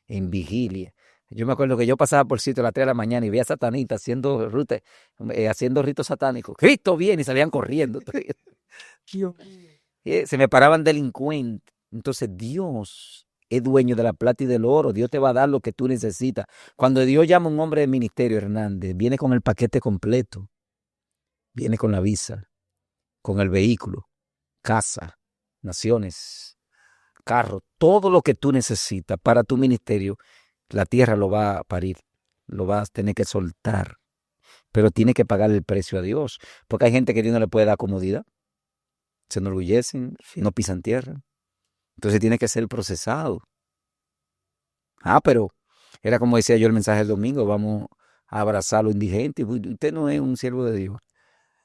en vigilia. Yo me acuerdo que yo pasaba por sitio a las 3 de la mañana y veía a satanitas haciendo ritos satánicos. Cristo viene y salían corriendo. Se me paraban delincuentes. Entonces Dios es dueño de la plata y del oro. Dios te va a dar lo que tú necesitas. Cuando Dios llama a un hombre de ministerio, Hernández, viene con el paquete completo. Viene con la visa, con el vehículo, casa, naciones, carro, todo lo que tú necesitas para tu ministerio. La tierra lo va a parir, lo vas a tener que soltar, pero tiene que pagar el precio a Dios, porque hay gente que Dios no le puede dar comodidad, se enorgullecen, no pisan tierra, entonces tiene que ser procesado. Pero era como decía yo el mensaje del domingo, vamos a abrazar a los indigentes. Usted no es un siervo de Dios.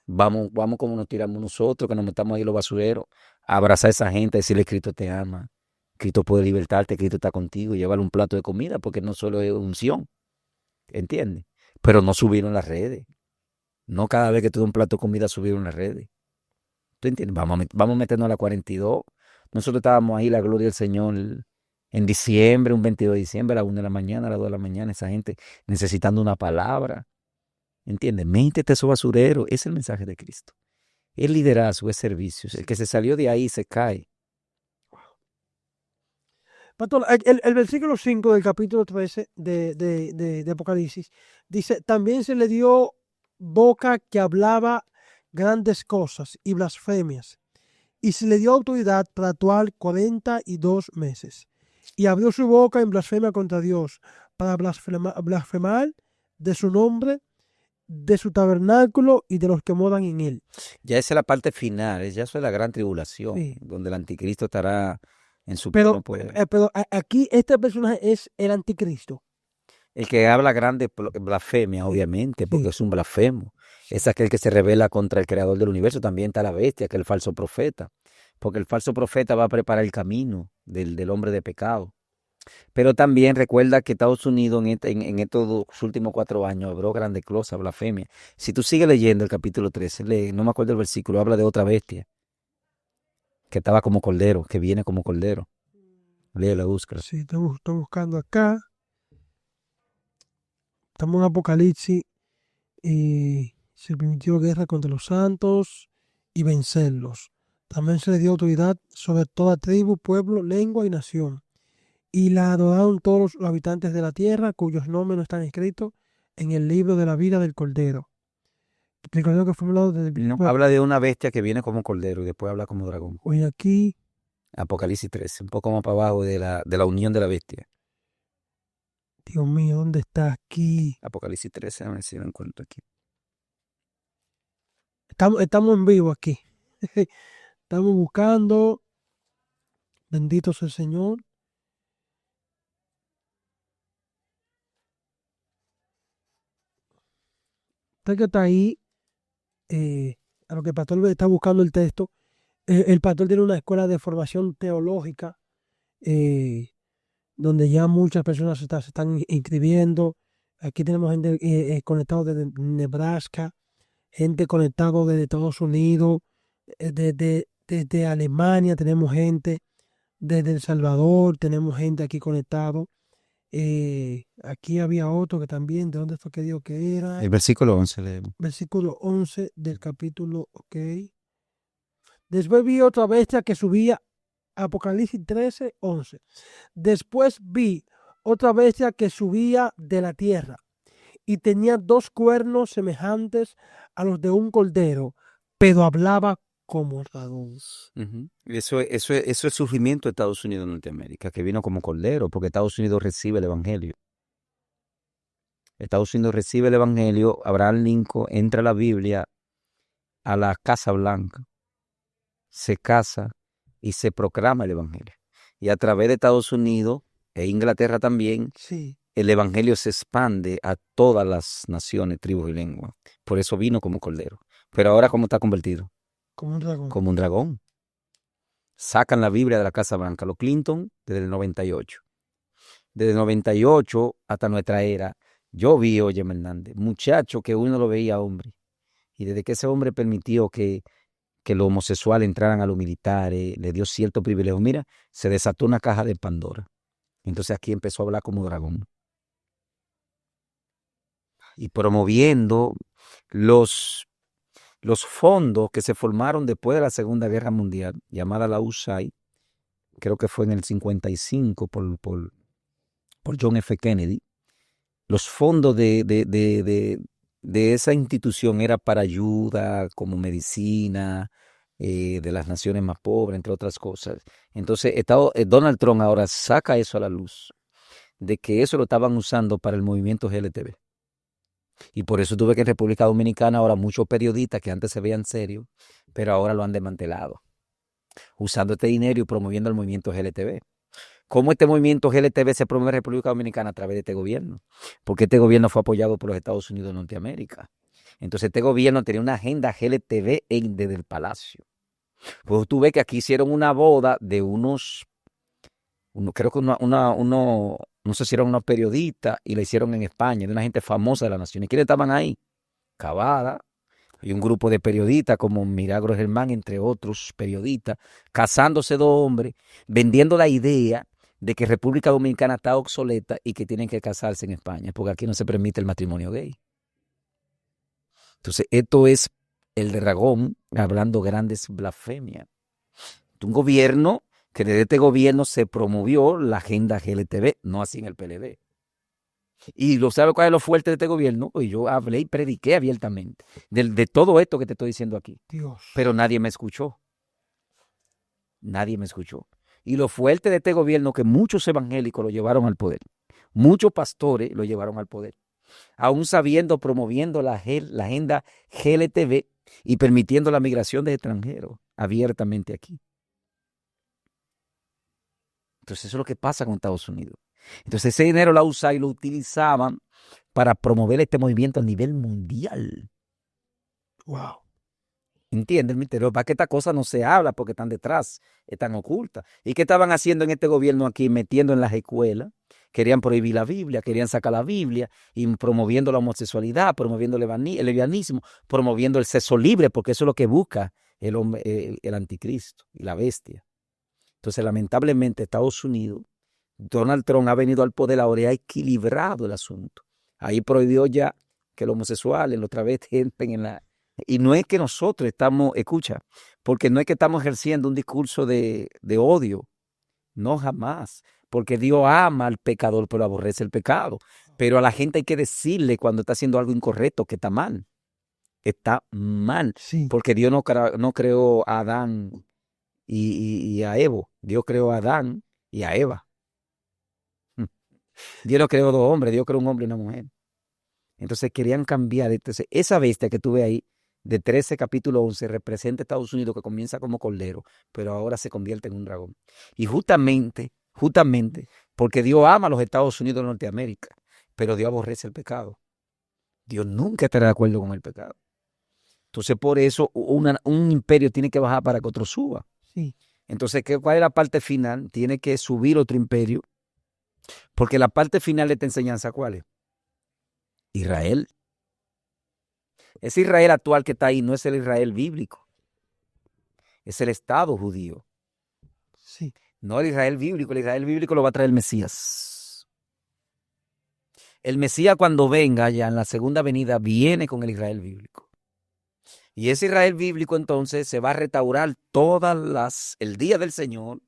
Vamos como nos tiramos nosotros, que nos metamos ahí los basureros, a abrazar a esa gente, a decirle: Cristo te ama, Cristo puede libertarte, Cristo está contigo, y llevarle un plato de comida, porque no solo es unción, ¿entiendes? Pero no subieron las redes. No cada vez que tú das un plato de comida subieron las redes. ¿Tú entiendes? Vamos a meternos a la 42. Nosotros estábamos ahí, la gloria del Señor, en diciembre, un 22 de diciembre, a la 1 de la mañana, a las 2 de la mañana, esa gente necesitando una palabra. ¿Entiendes? Métete esos basureros. Es el mensaje de Cristo. Es liderazgo, es servicio. El que se salió de ahí se cae. Pastor, el versículo 5 del capítulo 13 de Apocalipsis dice: también se le dio boca que hablaba grandes cosas y blasfemias, y se le dio autoridad para actuar 42 meses. Y abrió su boca en blasfemia contra Dios, para blasfemar de su nombre, de su tabernáculo y de los que moran en él. Ya esa es la parte final, ya eso es la gran tribulación, sí, donde el anticristo estará en su pleno poder. Pero aquí este personaje es el anticristo. El que habla grande blasfemia, obviamente, porque es un blasfemo. Es aquel que se revela contra el creador del universo. También está la bestia, que es el falso profeta, porque el falso profeta va a preparar el camino del hombre de pecado. Pero también recuerda que Estados Unidos en estos últimos 4 años habló grandes cosas, blasfemia. Si tú sigues leyendo el capítulo 13, no me acuerdo el versículo, habla de otra bestia que estaba como cordero, que viene como cordero. Léela, búscala. Sí, estoy buscando acá. Estamos en Apocalipsis y se permitió guerra contra los santos y vencerlos. También se le dio autoridad sobre toda tribu, pueblo, lengua y nación. Y la adoraron todos los habitantes de la tierra, cuyos nombres no están escritos en el libro de la vida del Cordero. El Cordero que fue hablado desde... No, habla de una bestia que viene como cordero y después habla como dragón. Hoy aquí... Apocalipsis 13, un poco más para abajo de la unión de la bestia. Dios mío, ¿dónde está aquí? Apocalipsis 13, a ver si lo encuentro aquí. Estamos en vivo aquí. Estamos buscando. Bendito sea el Señor. Usted que está ahí, a lo que el pastor está buscando el texto, el pastor tiene una escuela de formación teológica donde ya muchas personas se están inscribiendo. Aquí tenemos gente conectado desde Nebraska, gente conectado desde Estados Unidos, desde Alemania tenemos gente, desde El Salvador tenemos gente aquí conectado. Aquí había otro que también, ¿de dónde fue que dijo que era? El versículo 11 leemos. Versículo 11 del capítulo, ok. Después vi otra bestia que subía, Apocalipsis 13, 11. Después vi otra bestia que subía de la tierra y tenía 2 cuernos semejantes a los de un cordero, pero hablaba como dragón. Eso es sufrimiento de Estados Unidos de Norteamérica, que vino como cordero, porque Estados Unidos recibe el evangelio. Estados Unidos recibe el evangelio, Abraham Lincoln entra a la Biblia a la Casa Blanca, se casa y se proclama el evangelio. Y a través de Estados Unidos e Inglaterra también, Sí, el evangelio se expande a todas las naciones, tribus y lenguas. Por eso vino como cordero. Pero ahora, ¿cómo está convertido? como un dragón. Como un dragón. Sacan la Biblia de la Casa Blanca. Los Clinton desde el 98. Desde el 98 hasta nuestra era, yo vi, oye, Hernández, muchacho que uno lo veía hombre. Y desde que ese hombre permitió que los homosexuales entraran a los militares, le dio cierto privilegio, mira, se desató una caja de Pandora. Entonces aquí empezó a hablar como dragón. Y promoviendo los fondos que se formaron después de la Segunda Guerra Mundial, llamada la USAID, creo que fue en el 55 por John F. Kennedy. Los fondos de esa institución era para ayuda como medicina de las naciones más pobres, entre otras cosas. Entonces Donald Trump ahora saca eso a la luz, de que eso lo estaban usando para el movimiento GLTV. Y por eso tuve que en República Dominicana ahora muchos periodistas que antes se veían serios, pero ahora lo han desmantelado, usando este dinero y promoviendo el movimiento GLTV. ¿Cómo este movimiento GLTV se promueve en República Dominicana? A través de este gobierno. Porque este gobierno fue apoyado por los Estados Unidos de Norteamérica. Entonces este gobierno tenía una agenda GLTV desde el Palacio. Pues tú ves que aquí hicieron una boda de creo que no sé si eran unos periodistas y la hicieron en España, de una gente famosa de la nación. ¿Y quiénes estaban ahí? Cavada. Y un grupo de periodistas como Milagros Germán, entre otros periodistas, casándose 2 hombres, vendiendo la idea de que República Dominicana está obsoleta y que tienen que casarse en España, porque aquí no se permite el matrimonio gay. Entonces, esto es el dragón hablando grandes blasfemias. Un gobierno que desde este gobierno se promovió la agenda GLTV, no así en el PLD. Y lo sabe cuál es lo fuerte de este gobierno. Y yo hablé y prediqué abiertamente de todo esto que te estoy diciendo aquí. Dios. Pero nadie me escuchó. Nadie me escuchó. Y lo fuerte de este gobierno que muchos evangélicos lo llevaron al poder. Muchos pastores lo llevaron al poder. Aún sabiendo, promoviendo la agenda GLTV y permitiendo la migración de extranjeros abiertamente aquí. Entonces eso es lo que pasa con Estados Unidos. Entonces ese dinero la usaban y lo utilizaban para promover este movimiento a nivel mundial. Wow. ¿Entiendes? Pero para que esta cosa no se habla porque están detrás, están ocultas. ¿Y qué estaban haciendo en este gobierno aquí? Metiendo en las escuelas. Querían prohibir la Biblia, querían sacar la Biblia y promoviendo la homosexualidad, promoviendo el lesbianismo, promoviendo el sexo libre, porque eso es lo que busca el hombre, el anticristo y la bestia. Entonces, lamentablemente, Estados Unidos, Donald Trump ha venido al poder ahora y ha equilibrado el asunto. Ahí prohibió ya que los homosexuales, los travestis entren en la... Y no es que nosotros estamos, escucha, porque no es que estamos ejerciendo un discurso de odio, no jamás, porque Dios ama al pecador, pero aborrece el pecado. Pero a la gente hay que decirle cuando está haciendo algo incorrecto, que está mal. Está mal, Sí. porque Dios no creó a Adán y a Evo. Dios creó a Adán y a Eva. Dios no creó 2 hombres, Dios creó un hombre y una mujer. Entonces querían cambiar. Entonces, esa bestia que tuve ahí, de 13 capítulo 11, representa a Estados Unidos, que comienza como cordero, pero ahora se convierte en un dragón. Y justamente, porque Dios ama a los Estados Unidos de Norteamérica, pero Dios aborrece el pecado. Dios nunca estará de acuerdo con el pecado. Entonces, por eso un imperio tiene que bajar para que otro suba. Sí. Entonces, ¿cuál es la parte final? Tiene que subir otro imperio Porque la parte final de esta enseñanza, ¿cuál es? Israel. Ese Israel actual que está ahí no es el Israel bíblico. Es el Estado judío. Sí. No el Israel bíblico. El Israel bíblico lo va a traer el Mesías. El Mesías cuando venga ya en la segunda venida viene con el Israel bíblico. Y ese Israel bíblico entonces se va a restaurar el día del Señor.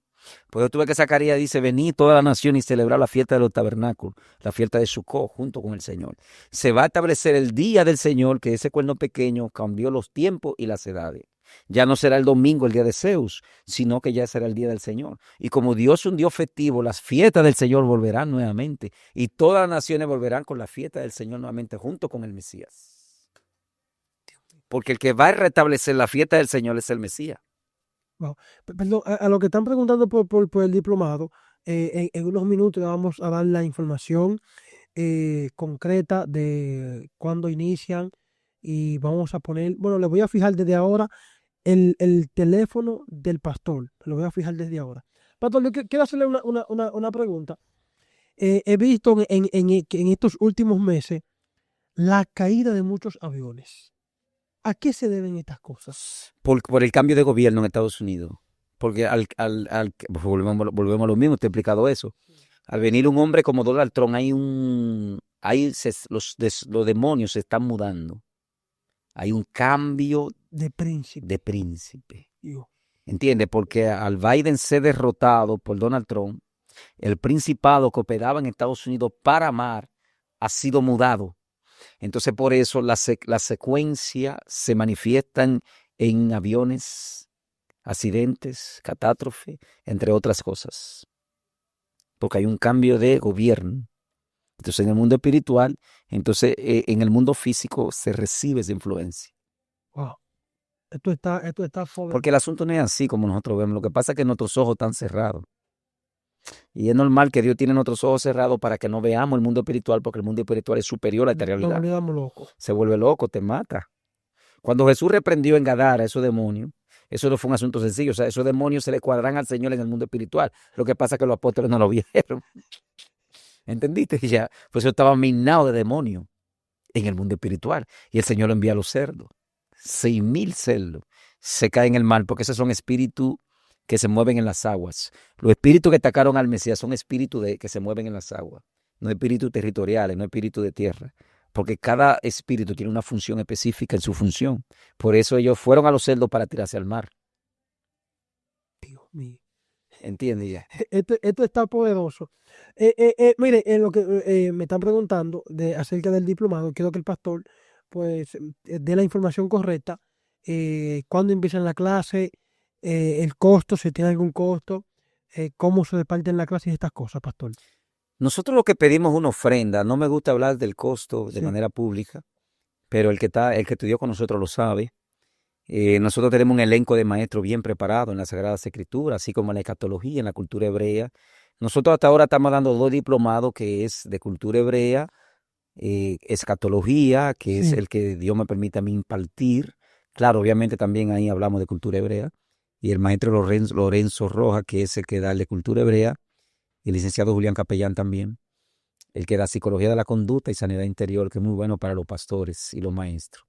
Por eso tú ves que Zacarías dice, venid toda la nación y celebrar la fiesta de los tabernáculos, la fiesta de Sucó, junto con el Señor. Se va a establecer el día del Señor, que ese cuerno pequeño cambió los tiempos y las edades. Ya no será el domingo, el día de Zeus, sino que ya será el día del Señor. Y como Dios es un Dios festivo, las fiestas del Señor volverán nuevamente. Y todas las naciones volverán con la fiesta del Señor nuevamente, junto con el Mesías. Porque el que va a restablecer la fiesta del Señor es el Mesías. Wow. Perdón, a lo que están preguntando por el diplomado, en unos minutos le vamos a dar la información concreta de cuándo inician y vamos a poner, bueno, le voy a fijar desde ahora el teléfono del pastor, lo voy a fijar desde ahora. Pastor, yo quiero hacerle una pregunta. He visto en estos últimos meses la caída de muchos aviones. ¿A qué se deben estas cosas? Por el cambio de gobierno en Estados Unidos. Porque volvemos a lo mismo, te he explicado eso. Al venir un hombre como Donald Trump, los demonios se están mudando. Hay un cambio De príncipe. de príncipe. Dios. ¿Entiendes? Porque al Biden ser derrotado por Donald Trump, el principado que operaba en Estados Unidos para mar ha sido mudado. Entonces, por eso la secuencia se manifiestan en aviones, accidentes, catástrofe, entre otras cosas. Porque hay un cambio de gobierno. Entonces, en el mundo espiritual, entonces en el mundo físico se recibe esa influencia. Wow. Esto está Porque el asunto no es así como nosotros vemos. Lo que pasa es que nuestros ojos están cerrados. Y es normal que Dios tiene nuestros ojos cerrados para que no veamos el mundo espiritual, porque el mundo espiritual es superior a esta realidad. Nos damos locos. Se vuelve loco, te mata. Cuando Jesús reprendió en Gadara a esos demonios, eso no fue un asunto sencillo. O sea, esos demonios se le cuadran al Señor en el mundo espiritual. Lo que pasa es que los apóstoles no lo vieron. ¿Entendiste? Ya, pues eso estaba minado de demonios en el mundo espiritual. Y el Señor lo envía a los cerdos. 6,000 cerdos se caen en el mar, porque esos son espíritus que se mueven en las aguas. Los espíritus que atacaron al Mesías son espíritus que se mueven en las aguas, no espíritus territoriales, no espíritus de tierra, porque cada espíritu tiene una función específica en su función. Por eso ellos fueron a los cerdos para tirarse al mar. Dios mío. ¿Entiendes ya? Esto está poderoso. Mire, lo que me están preguntando acerca del diplomado, quiero que el pastor pues dé la información correcta. Cuándo empiezan la clase, el costo, si tiene algún costo, cómo se reparten la clase y estas cosas, pastor. Nosotros lo que pedimos es una ofrenda. No me gusta hablar del costo de manera pública, pero el que estudió con nosotros lo sabe. Nosotros tenemos un elenco de maestros bien preparados en las Sagradas Escrituras, así como en la escatología, en la cultura hebrea. Nosotros hasta ahora estamos dando 2 diplomados, que es de cultura hebrea, escatología, que es el que Dios me permite a mí impartir. Claro, obviamente también ahí hablamos de cultura hebrea. Y el maestro Lorenzo Rojas, que es el que da el de cultura hebrea, y el licenciado Julián Capellán también, el que da psicología de la conducta y sanidad interior, que es muy bueno para los pastores y los maestros.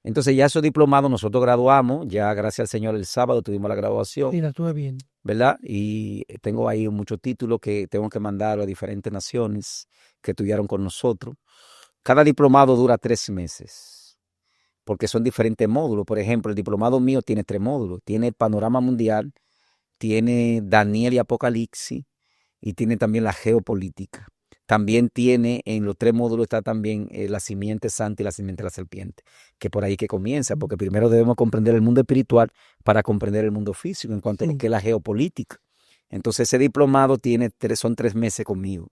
Entonces ya esos diplomados nosotros graduamos, ya gracias al Señor el sábado tuvimos la graduación. Sí, la tuve bien. ¿Verdad? Y tengo ahí muchos títulos que tengo que mandar a diferentes naciones que estudiaron con nosotros. Cada diplomado dura 3 meses, porque son diferentes módulos. Por ejemplo, el diplomado mío tiene 3 módulos. Tiene Panorama Mundial, tiene Daniel y Apocalipsis, y tiene también la geopolítica. También tiene, en los 3 módulos está también la simiente santa y la simiente de la serpiente, que por ahí que comienza, porque primero debemos comprender el mundo espiritual para comprender el mundo físico en cuanto a lo que es la geopolítica. Entonces ese diplomado son 3 meses conmigo,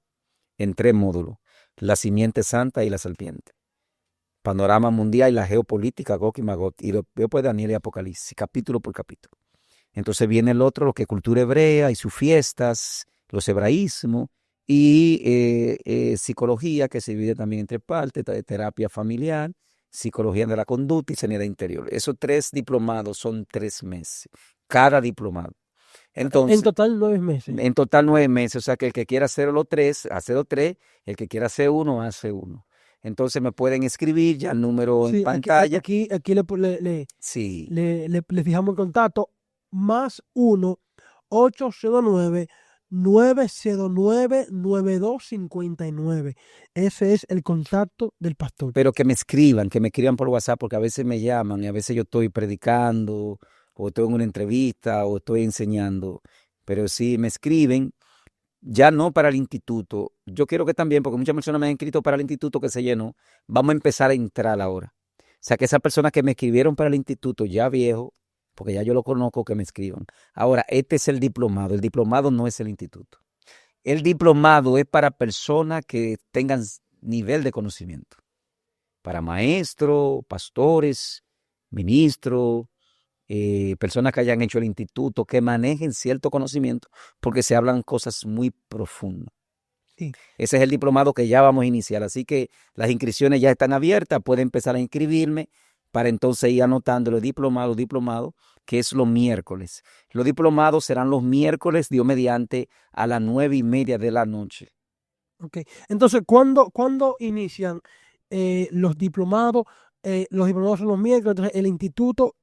en 3 módulos, la simiente santa y la serpiente. Panorama mundial y la geopolítica, Gog y Magog, y después Daniel y Apocalipsis, capítulo por capítulo. Entonces viene el otro, lo que es cultura hebrea y sus fiestas, los hebraísmos, y psicología, que se divide también entre partes, terapia familiar, psicología de la conducta y sanidad interior. Esos 3 diplomados son 3 meses, cada diplomado. Entonces, En total 9 meses. en total 9 meses. O sea que el que quiera hacer los tres, hace los tres. El que quiera hacer uno, hace uno. Entonces me pueden escribir ya el número en Sí, pantalla. aquí Sí. le fijamos el contacto, +1 809 909 9259. Ese es el contacto del pastor. Pero que me escriban por WhatsApp, porque a veces me llaman y a veces yo estoy predicando, o estoy en una entrevista, o estoy enseñando. Pero si me escriben, ya no para el instituto. Yo quiero que también, porque muchas personas me han escrito para el instituto que se llenó, vamos a empezar a entrar ahora. O sea, que esas personas que me escribieron para el instituto ya viejo, porque ya yo lo conozco, que me escriban. Ahora, este es el diplomado. El diplomado no es el instituto. El diplomado es para personas que tengan nivel de conocimiento. Para maestros, pastores, ministros, personas que hayan hecho el instituto, que manejen cierto conocimiento, porque se hablan cosas muy profundas. Sí. Ese es el diplomado que ya vamos a iniciar, así que las inscripciones ya están abiertas, pueden empezar a inscribirme para entonces ir anotando los diplomado, que es los miércoles. Los diplomados serán los miércoles, Dios mediante, a las 9:30 de la noche. Ok. Entonces, ¿cuándo inician los diplomados? Los diplomados son los miércoles, entonces el instituto,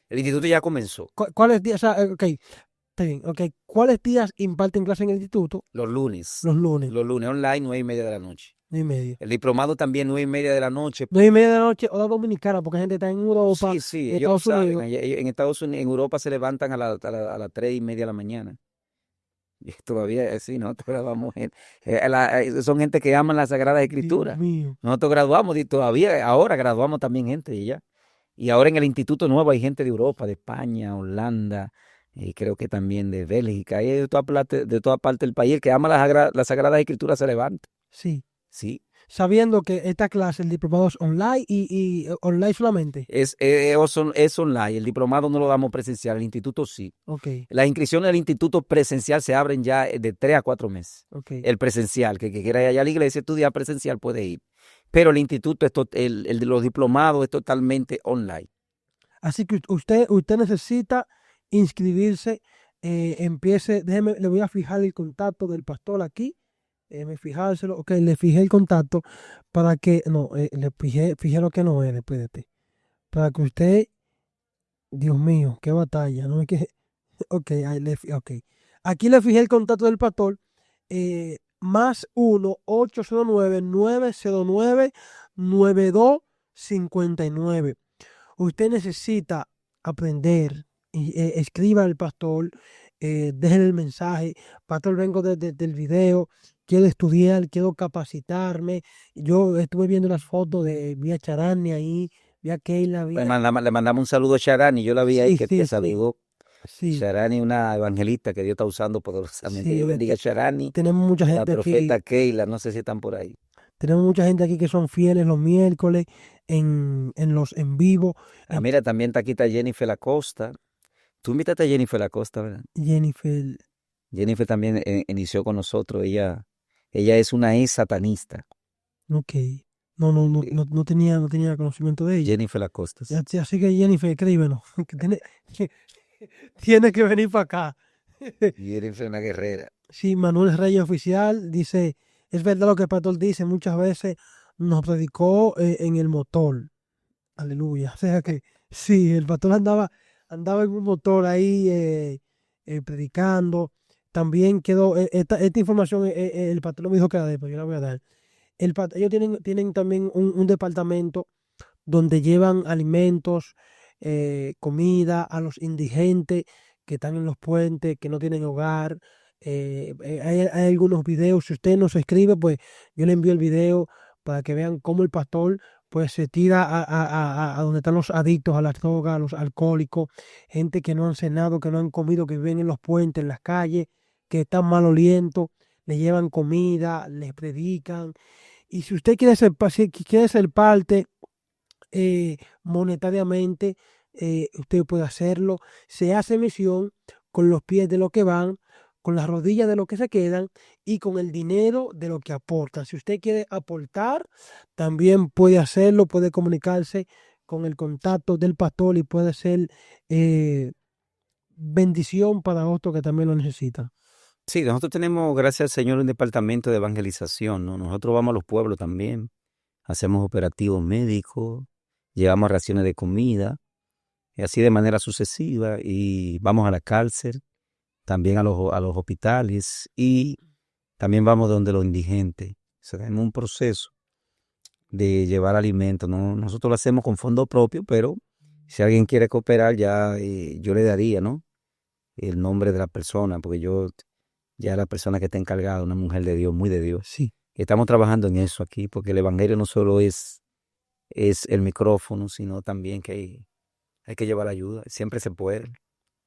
El instituto ya comenzó, ¿cuáles días? O sea, ok, está bien, ok. ¿Cuáles días imparten clase en el instituto? los lunes. Los lunes, Los lunes online, 9:30 de la noche. 9:30. El diplomado también 9:30 de la noche. 9:30 de la noche, hora dominicana, porque la gente está en Europa, Sí, en ellos Estados saben, Unidos. en Estados Unidos, en Europa se levantan a las 3:30 de la mañana. Y todavía, sí, nosotros graduamos son gente que aman la Sagrada Escritura. Dios mío. Nosotros graduamos y todavía, ahora graduamos también gente y ya. Y ahora en el Instituto Nuevo hay gente de Europa, de España, Holanda, y creo que también de Bélgica, hay de toda parte del país. El que ama la Sagrada Escritura se levanta. Sí. Sí. Sabiendo que esta clase, el diplomado es online y online solamente. Es online. El diplomado no lo damos presencial, el instituto sí. Ok, Las inscripciones del instituto presencial se abren ya de 3 a 4 meses. ok. El presencial, que quiera ir allá a la iglesia estudiar presencial puede ir. Pero el instituto, el de los diplomados es totalmente online. Así que usted necesita inscribirse. Déjeme, le voy a fijar el contacto del pastor aquí. Déjeme fijárselo. Ok, le fijé el contacto para que, no, le fijé lo que no es, espérate. Para que usted, Dios mío, qué batalla, no es que, ok, ok. Aquí le fijé el contacto del pastor, +1 809 909 9259. Usted necesita aprender, escriba al pastor, déjele el mensaje, pastor, vengo del video, quiero estudiar, quiero capacitarme. Yo estuve viendo las fotos vi a Charani ahí, vi a Keila, Le mandamos un saludo a Sharani, yo la vi ahí, Sí, que sí, te sí. saludó. Sí, Sharani, una evangelista que Dios está usando poderosamente. Sí, Dios bendiga a Sharani, tenemos mucha la gente aquí, profeta Keila, no sé si están por ahí. tenemos mucha gente aquí que son fieles los miércoles en los en vivo. Mira, también está aquí está Jennifer Lacosta. Tú invitaste a Jennifer Lacosta, ¿verdad? Jennifer, Jennifer también inició con nosotros. Ella es una satanista. ok. No tenía conocimiento de ella. Jennifer Lacosta. Sí. Así que Jennifer, escríbenos. Que tiene que venir para acá. Jennifer es una guerrera. Sí, Manuel Reyes Oficial dice, es verdad lo que el pastor dice, muchas veces nos predicó en el motor. Aleluya. O sea que sí, el pastor andaba en un motor ahí predicando. También quedó, esta información el pastor no me dijo que la dé, pero yo la voy a dar. Ellos tienen también un departamento donde llevan alimentos, comida a los indigentes que están en los puentes, que no tienen hogar. Hay algunos videos, si usted nos escribe, pues yo le envío el video para que vean cómo el pastor pues se tira a donde están los adictos a las drogas, a los alcohólicos, gente que no han cenado, que no han comido, que viven en los puentes, en las calles, que están malolientos, le llevan comida, les predican. Y si usted si quiere ser parte monetariamente, usted puede hacerlo. Se hace misión con los pies de lo que van, con las rodillas de lo que se quedan y con el dinero de lo que aportan. Si usted quiere aportar, también puede hacerlo, puede comunicarse con el contacto del pastor y puede ser bendición para otro que también lo necesita. Sí, nosotros tenemos, gracias al Señor, un departamento de evangelización, ¿no? Nosotros vamos a los pueblos también, hacemos operativos médicos, llevamos raciones de comida, y así de manera sucesiva, y vamos a la cárcel, también a los hospitales, y también vamos donde los indigentes. O sea, tenemos un proceso de llevar alimentos, ¿no? Nosotros lo hacemos con fondo propio, pero si alguien quiere cooperar, ya yo le daría, ¿no? El nombre de la persona, porque ya la persona que está encargada, una mujer de Dios, muy de Dios. Sí, Y estamos trabajando en eso aquí, porque el evangelio no solo es el micrófono, sino también que hay que llevar ayuda. Siempre se puede,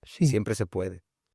sí. siempre se puede.